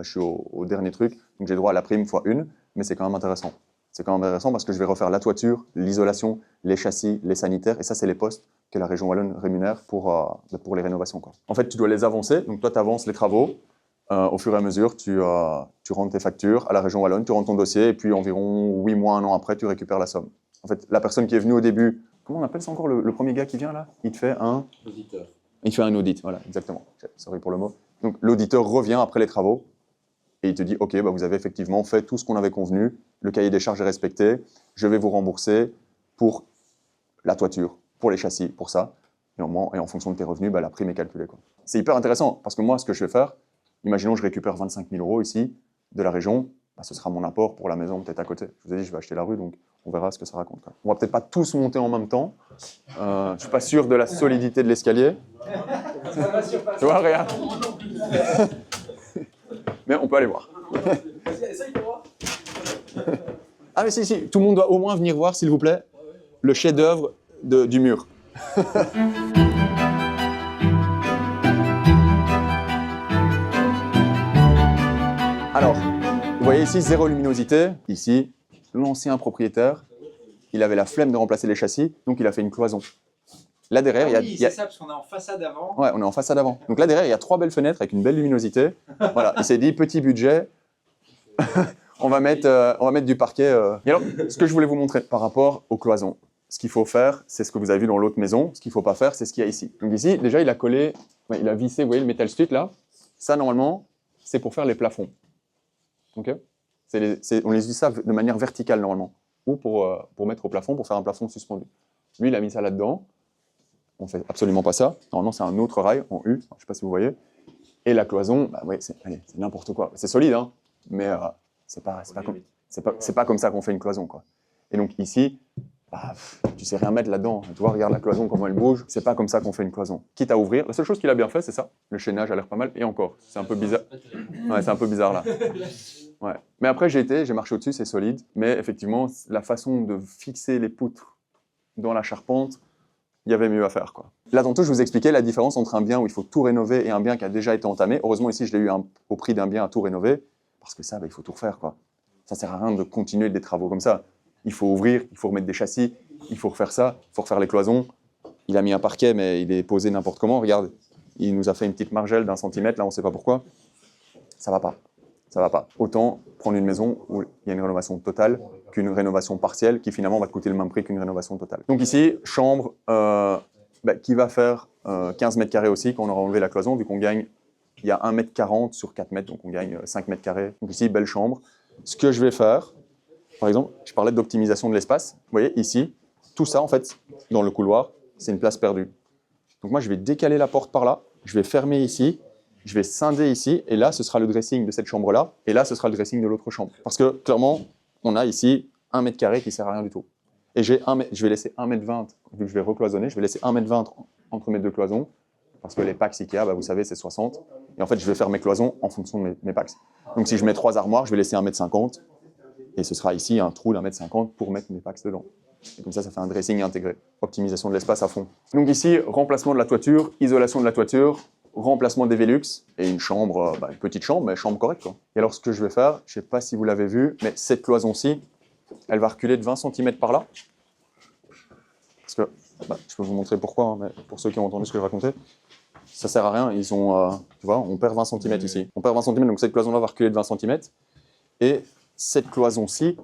suis au dernier truc, donc j'ai droit à la prime x1, mais c'est quand même intéressant. C'est quand même intéressant parce que je vais refaire la toiture, l'isolation, les châssis, les sanitaires, et ça, c'est les postes que la région wallonne rémunère pour les rénovations, quoi. En fait, tu dois les avancer, donc toi, tu avances les travaux. Au fur et à mesure, tu rentres tes factures à la région wallonne, tu rentres ton dossier, et puis environ 8 mois, 1 an après, tu récupères la somme. En fait, la personne qui est venue au début, comment on appelle ça encore le premier gars qui vient là? Il te fait un... Auditeur. Il fait un audit, voilà, exactement. Sorry pour le mot. Donc l'auditeur revient après les travaux et il te dit « Ok, vous avez effectivement fait tout ce qu'on avait convenu, le cahier des charges est respecté, je vais vous rembourser pour la toiture, pour les châssis, pour ça. » Et en fonction de tes revenus, la prime est calculée, quoi. C'est hyper intéressant parce que moi, ce que je vais faire, imaginons je récupère 25 000 € ici de la région, ce sera mon apport pour la maison peut-être à côté. Je vous ai dit, je vais acheter la rue, donc on verra ce que ça raconte, quoi. On va peut-être pas tous monter en même temps. Je suis pas sûr de la solidité de l'escalier. Tu vois, regarde. Mais on peut aller voir. Ah mais si, tout le monde doit au moins venir voir, s'il vous plaît, le chef-d'œuvre du mur. Alors, vous voyez ici, zéro luminosité. Ici, l'ancien propriétaire, il avait la flemme de remplacer les châssis, donc il a fait une cloison. Là derrière, c'est ça, parce qu'on est en façade avant. Ouais, on est en façade avant. Donc là derrière, il y a 3 belles fenêtres avec une belle luminosité. Voilà, il s'est dit, petit budget, on va mettre du parquet. Et alors, ce que je voulais vous montrer par rapport aux cloisons, ce qu'il faut faire, c'est ce que vous avez vu dans l'autre maison. Ce qu'il ne faut pas faire, c'est ce qu'il y a ici. Donc ici, déjà, il a vissé, vous voyez, le metal strut là. Ça, normalement, c'est pour faire les plafonds. Okay, on les utilise ça de manière verticale normalement, ou pour mettre au plafond, pour faire un plafond suspendu. Lui, il a mis ça là-dedans. On ne fait absolument pas ça. Normalement, c'est un autre rail en U, je ne sais pas si vous voyez. Et la cloison, c'est n'importe quoi. C'est solide, hein, mais c'est pas comme ça qu'on fait une cloison, quoi. Et donc ici, tu sais rien mettre là-dedans. Tu vois, regarde la cloison, comment elle bouge. C'est pas comme ça qu'on fait une cloison. Quitte à ouvrir, la seule chose qu'il a bien fait, c'est ça. Le chaînage a l'air pas mal, et encore, c'est un peu bizarre. Ouais, c'est un peu bizarre là. Ouais. Mais après, j'ai marché au-dessus, c'est solide. Mais effectivement, la façon de fixer les poutres dans la charpente, il y avait mieux à faire, quoi. Là, tantôt, je vous expliquais la différence entre un bien où il faut tout rénover et un bien qui a déjà été entamé. Heureusement, ici, je l'ai eu au prix d'un bien à tout rénover, parce que ça, il faut tout refaire, quoi. Ça sert à rien de continuer des travaux comme ça. Il faut ouvrir, il faut remettre des châssis, il faut refaire ça, il faut refaire les cloisons. Il a mis un parquet, mais il est posé n'importe comment. Regarde, il nous a fait une petite margelle d'1 centimètre, là, on ne sait pas pourquoi. Ça va pas. Ça va pas. Autant prendre une maison où il y a une rénovation totale qu'une rénovation partielle qui finalement va te coûter le même prix qu'une rénovation totale. Donc ici, chambre qui va faire 15 mètres carrés aussi quand on aura enlevé la cloison, vu qu'on gagne, il y a 1,40 m sur 4 mètres, donc on gagne 5 mètres carrés. Donc ici, belle chambre. Ce que je vais faire, par exemple, je parlais d'optimisation de l'espace. Vous voyez, ici, tout ça, en fait, dans le couloir, c'est une place perdue. Donc moi, je vais décaler la porte par là, je vais fermer ici, je vais scinder ici, et là, ce sera le dressing de cette chambre-là, et là, ce sera le dressing de l'autre chambre. Parce que, clairement, on a ici 1 mètre carré qui ne sert à rien du tout. Et je vais laisser 1,20 m, vu que je vais recloisonner, je vais laisser 1,20 m entre mes deux cloisons, parce que les packs Ikea, vous savez, c'est 60. Et en fait, je vais faire mes cloisons en fonction de mes packs. Donc si je mets 3 armoires, je vais laisser 1,50 m, et ce sera ici un trou d'1,50 m pour mettre mes packs dedans. Et comme ça, ça fait un dressing intégré. Optimisation de l'espace à fond. Donc ici, remplacement de la toiture, isolation de la toiture, remplacement des Velux et une chambre, une petite chambre, mais chambre correcte, quoi. Et alors, ce que je vais faire, je ne sais pas si vous l'avez vu, mais cette cloison-ci, elle va reculer de 20 cm par là. Parce que, je peux vous montrer pourquoi, hein, mais pour ceux qui ont entendu ce que je racontais, ça ne sert à rien. Ils ont, tu vois, on perd 20 cm ici. On perd 20 cm, donc cette cloison-là va reculer de 20 cm. Et cette cloison-ci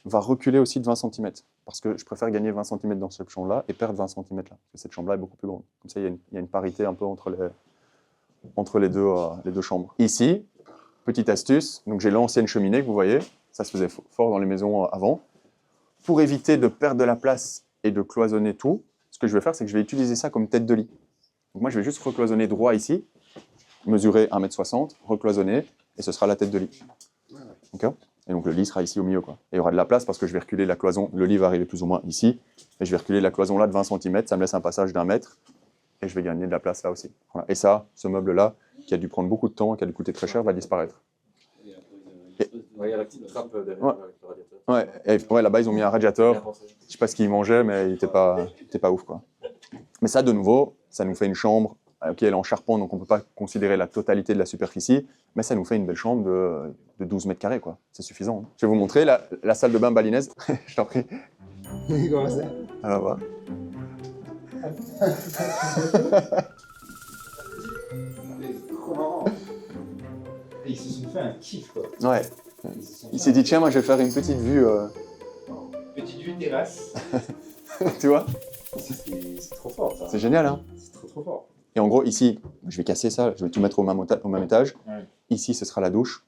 va reculer aussi de 20 cm. Parce que je préfère gagner 20 cm dans cette chambre-là et perdre 20 cm là. Parce que cette chambre-là est beaucoup plus grande. Comme ça, il y a une parité un peu entre les deux chambres. Ici, petite astuce, donc j'ai l'ancienne cheminée que vous voyez. Ça se faisait fort dans les maisons avant. pour éviter de perdre de la place et de cloisonner tout, ce que je vais faire, c'est que je vais utiliser ça comme tête de lit. Donc moi, je vais juste recloisonner droit ici, mesurer 1,60 m, recloisonner, et ce sera la tête de lit. Okay, et donc le lit sera ici au milieu, quoi. Et il y aura de la place parce que je vais reculer la cloison, le lit va arriver plus ou moins ici, et je vais reculer la cloison là de 20 cm, ça me laisse un passage d'1 mètre, et je vais gagner de la place là aussi. Voilà. Et ça, ce meuble-là, qui a dû prendre beaucoup de temps, qui a dû coûter très cher, va disparaître. Ouais, il y a la petite trappe derrière Ouais. avec le radiateur. Ouais, là-bas, ils ont mis un radiateur. Bien pensé. Je sais pas ce qu'ils mangeaient, mais il était pas ouf, quoi. Mais ça, de nouveau, ça nous fait une chambre. Ok, elle est en charpente, donc on ne peut pas considérer la totalité de la superficie, mais ça nous fait une belle chambre de 12 mètres carrés, quoi. C'est suffisant. Hein. Je vais vous montrer la salle de bain balinaise. Je t'en prie. Comment ça? On va voir. C'est trop marrant. Et ils se sont fait un kiff, quoi. Ouais. Ils se sont Il fait s'est dit, tiens, moi, je vais faire une petite vue. petite vue terrasse. Tu vois? C'est trop fort, ça. C'est génial, hein? C'est trop fort. Et en gros, ici, je vais casser ça, je vais tout mettre au même étage. Ouais. Ici, ce sera la douche.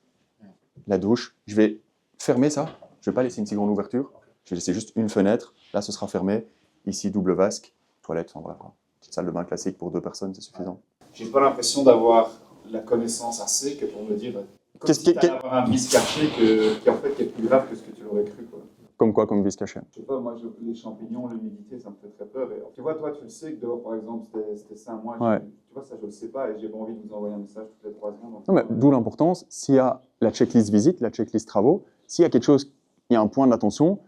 La douche, je vais fermer ça. Je ne vais pas laisser une si grande ouverture. Je vais laisser juste une fenêtre. Là, ce sera fermé. Ici, double vasque. Toilette, enfin voilà quoi. Petite salle de bain classique pour 2 personnes, c'est suffisant. J'ai pas l'impression d'avoir la connaissance assez que pour me dire comme Qu'est-ce si qui- t'allais avoir un vice caché qui en fait qui est plus grave que ce que tu l'aurais cru, quoi. Comme quoi, comme vis caché? Je sais pas, moi, les champignons, l'humidité, ça me fait très peur. Et, tu vois, toi, tu le sais que dehors, par exemple, c'était sain. Moi, Ouais. tu vois, ça, je le sais pas et j'ai pas envie de vous envoyer un message toutes les 3 secondes. Non, mais d'où l'importance, s'il y a la checklist visite, la checklist travaux, s'il y a quelque chose, il y a un point d'attention,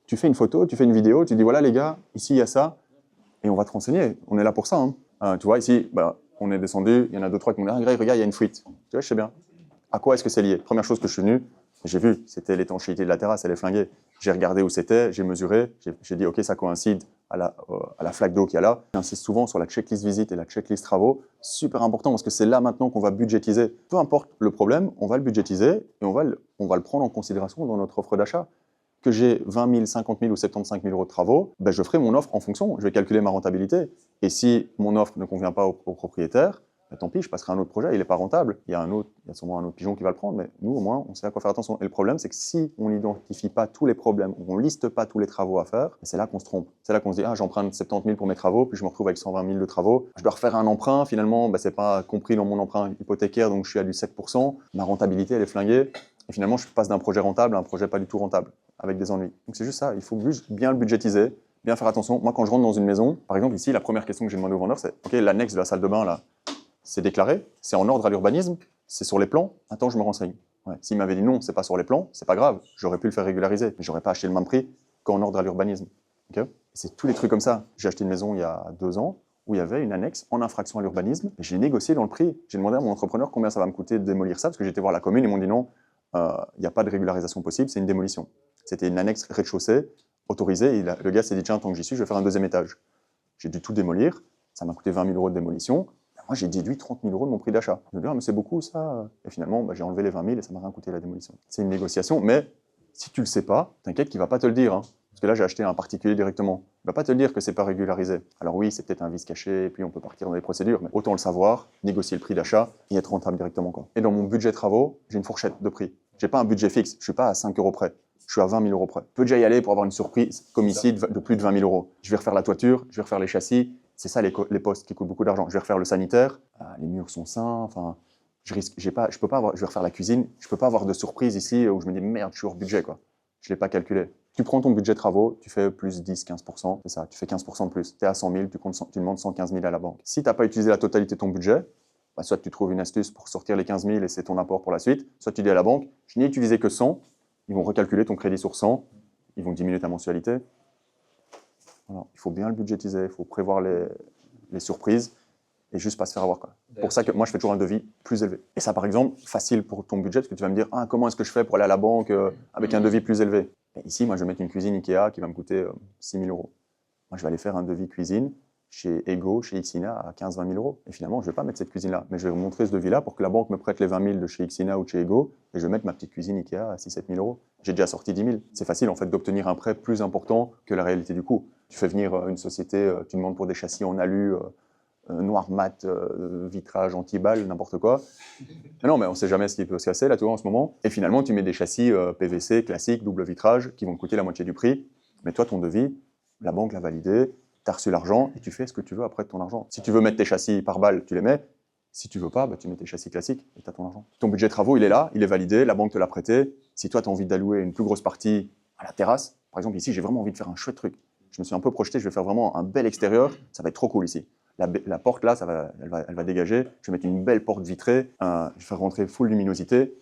tu fais une photo, tu fais une vidéo, tu dis voilà les gars, ici il y a ça, et on va te renseigner. On est là pour ça. Hein. Tu vois, ici, on est descendu, il y en a 2-3 qui m'ont dit ah, regarde, il y a une fuite. Tu vois, je sais bien. À quoi est-ce que c'est lié? Première chose que je suis venu, j'ai vu, c'était l'étanchéité de la terrasse, elle est flinguée. J'ai regardé où c'était, j'ai mesuré, j'ai dit ok, ça coïncide à la flaque d'eau qu'il y a là. J'insiste souvent sur la checklist visite et la checklist travaux, super important parce que c'est là maintenant qu'on va budgétiser. Peu importe le problème, on va le budgétiser et on va le prendre en considération dans notre offre d'achat. Que j'ai 20 000, 50 000 ou 75 000 euros de travaux, je ferai mon offre en fonction, je vais calculer ma rentabilité. Et si mon offre ne convient pas au propriétaire, tant pis, je passerai à un autre projet, il n'est pas rentable. Il y a sûrement un autre pigeon qui va le prendre, mais nous, au moins, on sait à quoi faire attention. Et le problème, c'est que si on n'identifie pas tous les problèmes, on ne liste pas tous les travaux à faire, c'est là qu'on se trompe. C'est là qu'on se dit, ah, j'emprunte 70 000 pour mes travaux, puis je me retrouve avec 120 000 de travaux. Je dois refaire un emprunt, finalement, ce n'est pas compris dans mon emprunt hypothécaire, donc je suis à du 7%. Ma rentabilité, elle est flinguée. Et finalement, je passe d'un projet rentable à un projet pas du tout rentable, avec des ennuis. Donc c'est juste ça, il faut juste bien le budgétiser, bien faire attention. Moi, quand je rentre dans une maison, par exemple, ici, la première question que j'ai demandé au vendeur, c'est, ok, l'annexe de la salle de bain, là, c'est déclaré, c'est en ordre à l'urbanisme, c'est sur les plans, attends, je me renseigne. Ouais. S'il m'avait dit non, c'est pas sur les plans, c'est pas grave, j'aurais pu le faire régulariser, mais j'aurais pas acheté le même prix qu'en ordre à l'urbanisme. Okay, c'est tous les trucs comme ça. J'ai acheté une maison il y a 2 ans où il y avait une annexe en infraction à l'urbanisme, et j'ai négocié dans le prix. J'ai demandé à mon entrepreneur combien ça va me coûter de démolir ça, parce que j'étais voir la commune, ils m'ont dit non, il n'y a pas de régularisation possible, c'est une démolition. C'était une annexe rez-de-chaussée, autorisée, et le gars s'est dit tiens, tant que j'y suis, je vais faire un 2e étage. J'ai dû tout démolir, ça m'a coûté 20 000 euros de démolition. Moi, j'ai déduit 30 000 euros de mon prix d'achat. Je me dis, ah, mais c'est beaucoup ça. Et finalement, j'ai enlevé les 20 000 et ça m'a rien coûté la démolition. C'est une négociation, mais si tu le sais pas, t'inquiète qu'il va pas te le dire. Hein. Parce que là, j'ai acheté un particulier directement. Il va pas te le dire que c'est pas régularisé. Alors oui, c'est peut-être un vice caché, et puis on peut partir dans les procédures, mais autant le savoir, négocier le prix d'achat et être rentable directement, quoi. Et dans mon budget travaux, j'ai une fourchette de prix. J'ai pas un budget fixe. Je suis pas à 5 euros près. Je suis à 20 000 euros près. Je peux déjà y aller pour avoir une surprise, comme ici, de plus de 20 000 euros. Je vais refaire la toiture, je vais refaire les châssis. C'est ça les postes qui coûtent beaucoup d'argent. Je vais refaire le sanitaire, les murs sont sains, enfin, je peux pas avoir, je vais refaire la cuisine, je peux pas avoir de surprise ici où je me dis merde, je suis hors budget, quoi. Je l'ai pas calculé. Tu prends ton budget travaux, tu fais plus 10-15%, c'est ça, tu fais 15% de plus. Tu es à 100 000, tu demandes 115 000 à la banque. Si tu n'as pas utilisé la totalité de ton budget, soit tu trouves une astuce pour sortir les 15 000 et c'est ton apport pour la suite, soit tu dis à la banque, je n'ai utilisé que 100, ils vont recalculer ton crédit sur 100, ils vont diminuer ta mensualité. Voilà. Il faut bien le budgétiser, il faut prévoir les surprises et juste pas se faire avoir, quoi. C'est pour ça que moi, je fais toujours un devis plus élevé. Et ça, par exemple, facile pour ton budget, parce que tu vas me dire ah, comment est-ce que je fais pour aller à la banque avec un devis plus élevé. Et ici, moi, je vais mettre une cuisine Ikea qui va me coûter 6 000 euros. Moi, je vais aller faire un devis cuisine chez Ego, chez Xina, à 15-20 000 euros. Et finalement, je ne vais pas mettre cette cuisine-là, mais je vais vous montrer ce devis-là pour que la banque me prête les 20 000 de chez Xina ou de chez Ego, et je vais mettre ma petite cuisine Ikea à 6-7 000 euros. J'ai déjà sorti 10 000. C'est facile, en fait, d'obtenir un prêt plus important que la réalité du coût. Tu fais venir une société, tu demandes pour des châssis en alu, noir mat, vitrage anti-balle, n'importe quoi. Mais non, mais on ne sait jamais ce qui peut se casser, là, tu vois, en ce moment. Et finalement, tu mets des châssis PVC classiques, double vitrage, qui vont te coûter la moitié du prix. Mais toi, ton devis, la banque l'a validé, tu as reçu l'argent et tu fais ce que tu veux après de ton argent. Si tu veux mettre tes châssis par balle, tu les mets. Si tu veux pas, bah, tu mets tes châssis classiques et tu as ton argent. Ton budget de travaux, il est là, il est validé, la banque te l'a prêté. Si toi, tu as envie d'allouer une plus grosse partie à la terrasse, par exemple, ici, j'ai vraiment envie de faire un chouette truc. Je me suis un peu projeté, je vais faire vraiment un bel extérieur, ça va être trop cool ici. La porte là, elle va dégager, je vais mettre une belle porte vitrée, je vais faire rentrer full luminosité.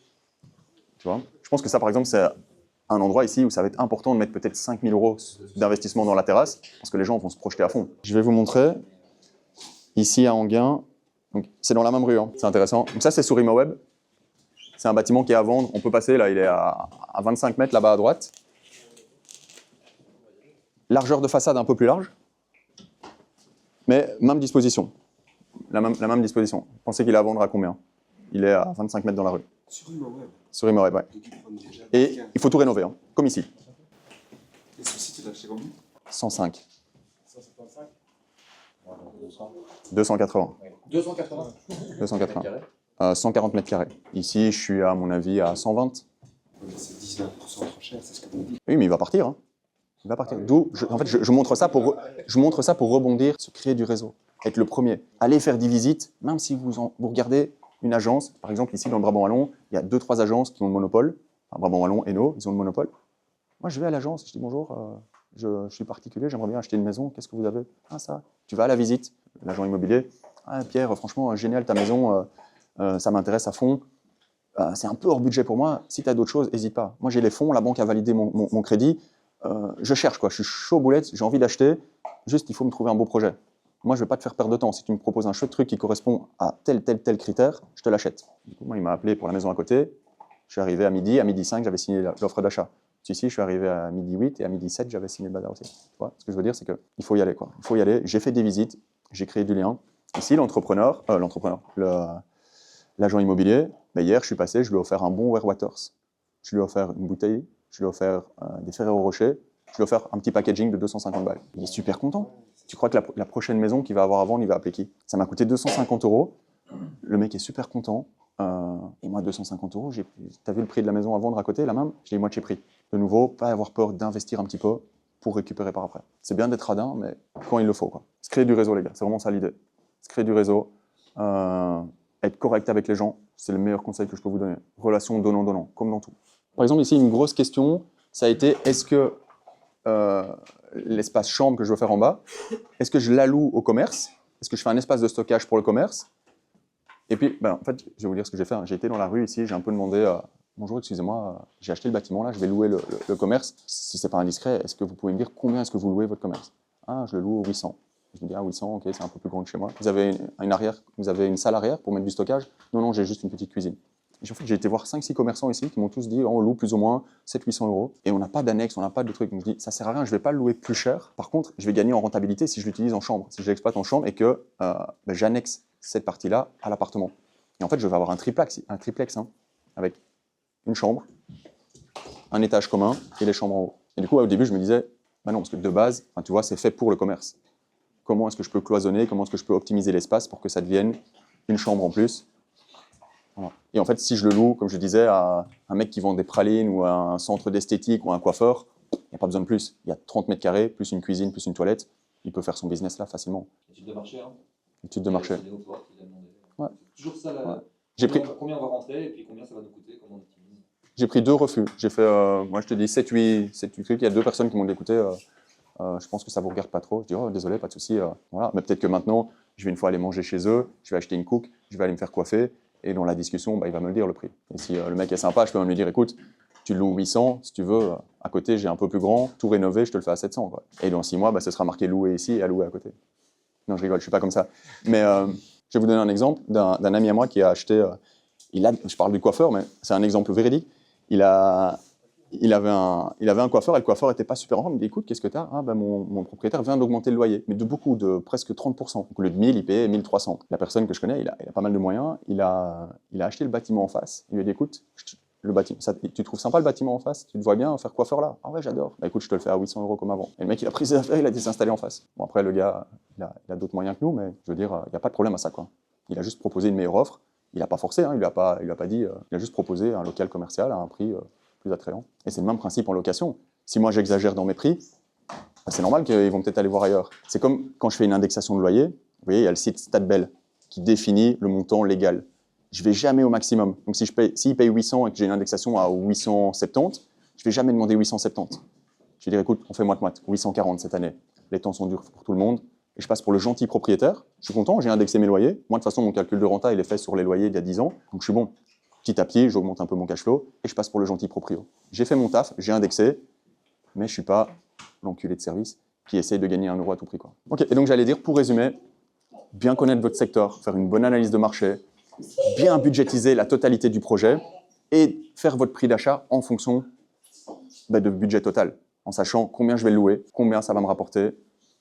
Tu vois, je pense que ça, par exemple, c'est un endroit ici où ça va être important de mettre peut-être 5 000 € d'investissement dans la terrasse, parce que les gens vont se projeter à fond. Je vais vous montrer, ici à Enghien, c'est dans la même rue, hein. C'est intéressant. Donc ça, c'est sur ImoWeb. C'est un bâtiment qui est à vendre, on peut passer, là, il est à 25 mètres là-bas à droite. Largeur de façade un peu plus large, mais même disposition. La même disposition. Vous pensez qu'il est à vendre à combien? Il est à 25 mètres dans la rue. Sur ImoWeb. Sur ImoWeb, ouais. Et il faut tout rénover, hein, comme ici. Et ceci, tu l'as acheté combien? 105. 175. 280. 280. 280. 140 mètres carrés. Ici, je suis à mon avis à 120. C'est 10-20% trop cher, c'est ce que vous me dites. Oui, mais il va partir. Hein. Il va partir. D'où, en fait, je montre ça pour rebondir, se créer du réseau, être le premier. Aller faire des visites, même si vous regardez une agence, par exemple ici dans le Brabant Wallon, il y a 2-3 agences qui ont le monopole. Enfin, Brabant Wallon, Hainaut, ils ont le monopole. Moi, je vais à l'agence, je dis bonjour, je suis particulier, j'aimerais bien acheter une maison, qu'est-ce que vous avez? Ah, ça. Tu vas à la visite, l'agent immobilier. Ah, Pierre, franchement, génial ta maison, ça m'intéresse à fond. C'est un peu hors budget pour moi. Si tu as d'autres choses, n'hésite pas. Moi, j'ai les fonds, la banque a validé mon crédit. Je cherche, quoi. Je suis chaud boulette, j'ai envie d'acheter. Juste, il faut me trouver un beau projet. Moi, je ne vais pas te faire perdre de temps. Si tu me proposes un chouette truc qui correspond à tel critère, je te l'achète. Du coup, moi, il m'a appelé pour la maison à côté. Je suis arrivé à midi 5, j'avais signé l'offre d'achat. Ici, je suis arrivé à midi 8 et à midi 7, j'avais signé le bazar aussi. Tu vois, ce que je veux dire, c'est qu'il faut y aller, quoi. Il faut y aller. J'ai fait des visites, j'ai créé du lien. Ici, l'agent immobilier, mais hier, je suis passé, je lui ai offert un bon Waters. Je lui ai offert une bouteille, je lui ai offert des Ferrero Rocher, je lui ai offert un petit packaging de 250 balles. Il est super content. Tu crois que la prochaine maison qu'il va avoir à vendre, il va appeler qui? Ça m'a coûté 250 €. Le mec est super content. Et moi, 250 €, t'as vu le prix de la maison à vendre à côté, la même? Je l'ai moitié prix. De nouveau, pas avoir peur d'investir un petit peu pour récupérer par après. C'est bien d'être radin, mais quand il le faut, quoi. Se créer du réseau, les gars, c'est vraiment ça l'idée. Se créer du réseau, être correct avec les gens, c'est le meilleur conseil que je peux vous donner. Relation donnant-donnant, comme dans tout. Par exemple, ici, une grosse question, ça a été, est-ce que l'espace chambre que je veux faire en bas, est-ce que je l'alloue au commerce? Est-ce que je fais un espace de stockage pour le commerce? Et puis, en fait, je vais vous dire ce que j'ai fait. J'ai été dans la rue ici, j'ai un peu demandé bonjour, excusez-moi, j'ai acheté le bâtiment là, je vais louer le commerce. Si c'est pas indiscret, est-ce que vous pouvez me dire combien est-ce que vous louez votre commerce? Ah, je le loue au 800. Je me dis, 800, ok, c'est un peu plus grand que chez moi. Vous avez une salle arrière pour mettre du stockage? Non, j'ai juste une petite cuisine. Et en fait, j'ai été voir 5-6 commerçants ici qui m'ont tous dit, on loue plus ou moins 700-800 €. Et on n'a pas d'annexe, on n'a pas de truc. Donc je dis, ça sert à rien, je vais pas le louer plus cher. Par contre, je vais gagner en rentabilité si je l'utilise en chambre, si je l'exploite en chambre et que j'annexe cette partie-là à l'appartement. Et en fait, je vais avoir un triplex hein, avec une chambre, un étage commun et les chambres en haut. Et du coup, au début, je me disais, non, parce que de base, tu vois, c'est fait pour le commerce. Comment est-ce que je peux cloisonner, comment est-ce que je peux optimiser l'espace pour que ça devienne une chambre en plus? Voilà. Et en fait, si je le loue, comme je disais, à un mec qui vend des pralines ou à un centre d'esthétique ou à un coiffeur, il n'y a pas besoin de plus. Il y a 30 mètres carrés, plus une cuisine, plus une toilette. Il peut faire son business là facilement. Étude de marché, hein. Étude de marché. Ouais. Toujours ça, là. Ouais. Combien on va rentrer et puis combien ça va nous coûter, comment on optimise. J'ai pris 2 refus. J'ai fait, moi je te dis 7-8 trucs. Il y a 2 personnes qui m'ont dit écoutez, je pense que ça ne vous regarde pas trop. Je dis oh, désolé, pas de souci. Voilà. Mais peut-être que maintenant, je vais une fois aller manger chez eux, je vais acheter une cook, je vais aller me faire coiffer. Et dans la discussion, il va me le dire le prix. Et si le mec est sympa, je peux même lui dire écoute, tu le loues 800, si tu veux, à côté j'ai un peu plus grand, tout rénové, je te le fais à 700. Quoi. Et dans 6 mois, ce sera marqué loué ici et à louer à côté. Non, je rigole, je ne suis pas comme ça. Mais je vais vous donner un exemple d'un ami à moi qui a acheté, je parle du coiffeur, mais c'est un exemple véridique. Il avait un coiffeur et le coiffeur n'était pas super en forme. Il me dit écoute, qu'est-ce que tu as? Mon propriétaire vient d'augmenter le loyer, mais de beaucoup, de presque 30%. Donc au lieu de 1000, il payait 1300. La personne que je connais, il a pas mal de moyens. Il a acheté le bâtiment en face. Il lui a dit écoute, le bâtiment, tu trouves sympa le bâtiment en face? Tu te vois bien faire coiffeur là? Ah ouais, j'adore. Écoute, je te le fais à 800 € comme avant. Et le mec, il a pris ses affaires, il a été s'installer en face. Bon, après, le gars, il a d'autres moyens que nous, mais je veux dire, il n'y a pas de problème à ça, quoi. Il a juste proposé une meilleure offre. Il n'a pas forcé, hein, il lui a pas dit. Il a juste proposé un local commercial à un prix plus attrayant. Et c'est le même principe en location. Si moi j'exagère dans mes prix, C'est normal qu'ils vont peut-être aller voir ailleurs. C'est comme quand je fais une indexation de loyer, vous voyez, il y a le site Statbel qui définit le montant légal. Je ne vais jamais au maximum. Donc s'il paye 800 et que j'ai une indexation à 870, je ne vais jamais demander 870. Je vais dire, écoute, on fait moite-moite, 840 cette année. Les temps sont durs pour tout le monde. Et je passe pour le gentil propriétaire. Je suis content, j'ai indexé mes loyers. Moi, de toute façon, mon calcul de renta, il est fait sur les loyers d'il y a 10 ans. Donc je suis bon. Petit à petit, j'augmente un peu mon cash flow et je passe pour le gentil proprio. J'ai fait mon taf, j'ai indexé, mais je ne suis pas l'enculé de service qui essaye de gagner 1 euro à tout prix, quoi. Ok, et donc j'allais dire, pour résumer, bien connaître votre secteur, faire une bonne analyse de marché, bien budgétiser la totalité du projet et faire votre prix d'achat en fonction de budget total, en sachant combien je vais le louer, combien ça va me rapporter,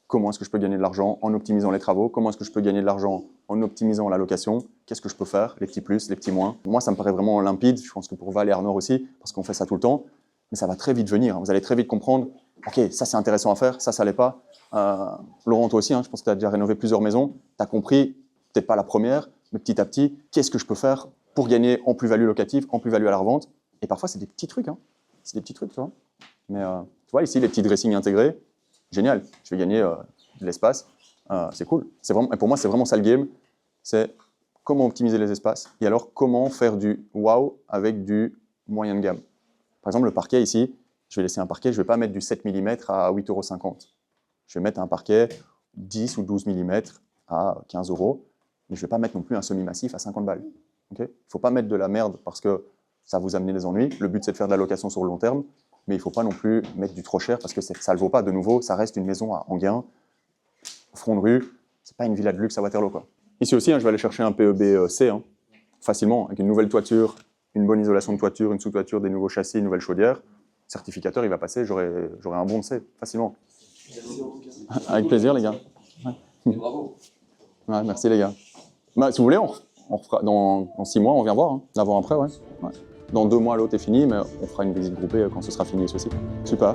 comment est-ce que je peux gagner de l'argent en optimisant les travaux, comment est-ce que je peux gagner de l'argent en optimisant la location, qu'est-ce que je peux faire, les petits plus, les petits moins. Moi, ça me paraît vraiment limpide, je pense que pour Val et Arnor aussi, parce qu'on fait ça tout le temps, mais ça va très vite venir, vous allez très vite comprendre, ok, ça c'est intéressant à faire, ça l'est pas. Laurent, toi aussi, je pense que tu as déjà rénové plusieurs maisons, tu as compris, peut-être pas la première, mais petit à petit, qu'est-ce que je peux faire pour gagner en plus-value locative, en plus-value à la revente. Et parfois, c'est des petits trucs, c'est des petits trucs, tu vois. Mais tu vois, ici, les petits dressings intégrés, génial, je vais gagner de l'espace, c'est cool. Et pour moi, c'est vraiment ça le game, c'est comment optimiser les espaces et alors comment faire du wow avec du moyen de gamme. Par exemple, le parquet ici, je vais laisser un parquet, je ne vais pas mettre du 7 mm à 8,50 €. Je vais mettre un parquet 10 ou 12 mm à 15 €, mais je ne vais pas mettre non plus un semi-massif à 50 balles. Okay, il ne faut pas mettre de la merde parce que ça va vous amener des ennuis. Le but, c'est de faire de la location sur le long terme, mais il ne faut pas non plus mettre du trop cher parce que ça ne le vaut pas. De nouveau, ça reste une maison à Enghien, au front de rue, ce n'est pas une villa de luxe à Waterloo, quoi. Ici aussi, je vais aller chercher un PEB-C, facilement, avec une nouvelle toiture, une bonne isolation de toiture, une sous-toiture, des nouveaux châssis, une nouvelle chaudière. Le certificateur, il va passer, j'aurai un bon C, facilement. Avec plaisir, les gars. Et bravo. Ouais, merci, les gars. Bah, si vous voulez, on refera dans 6 mois, on vient voir, l'avant-après, ouais. Dans 2 mois, l'autre est fini, mais on fera une visite groupée quand ce sera fini, ceci. Super.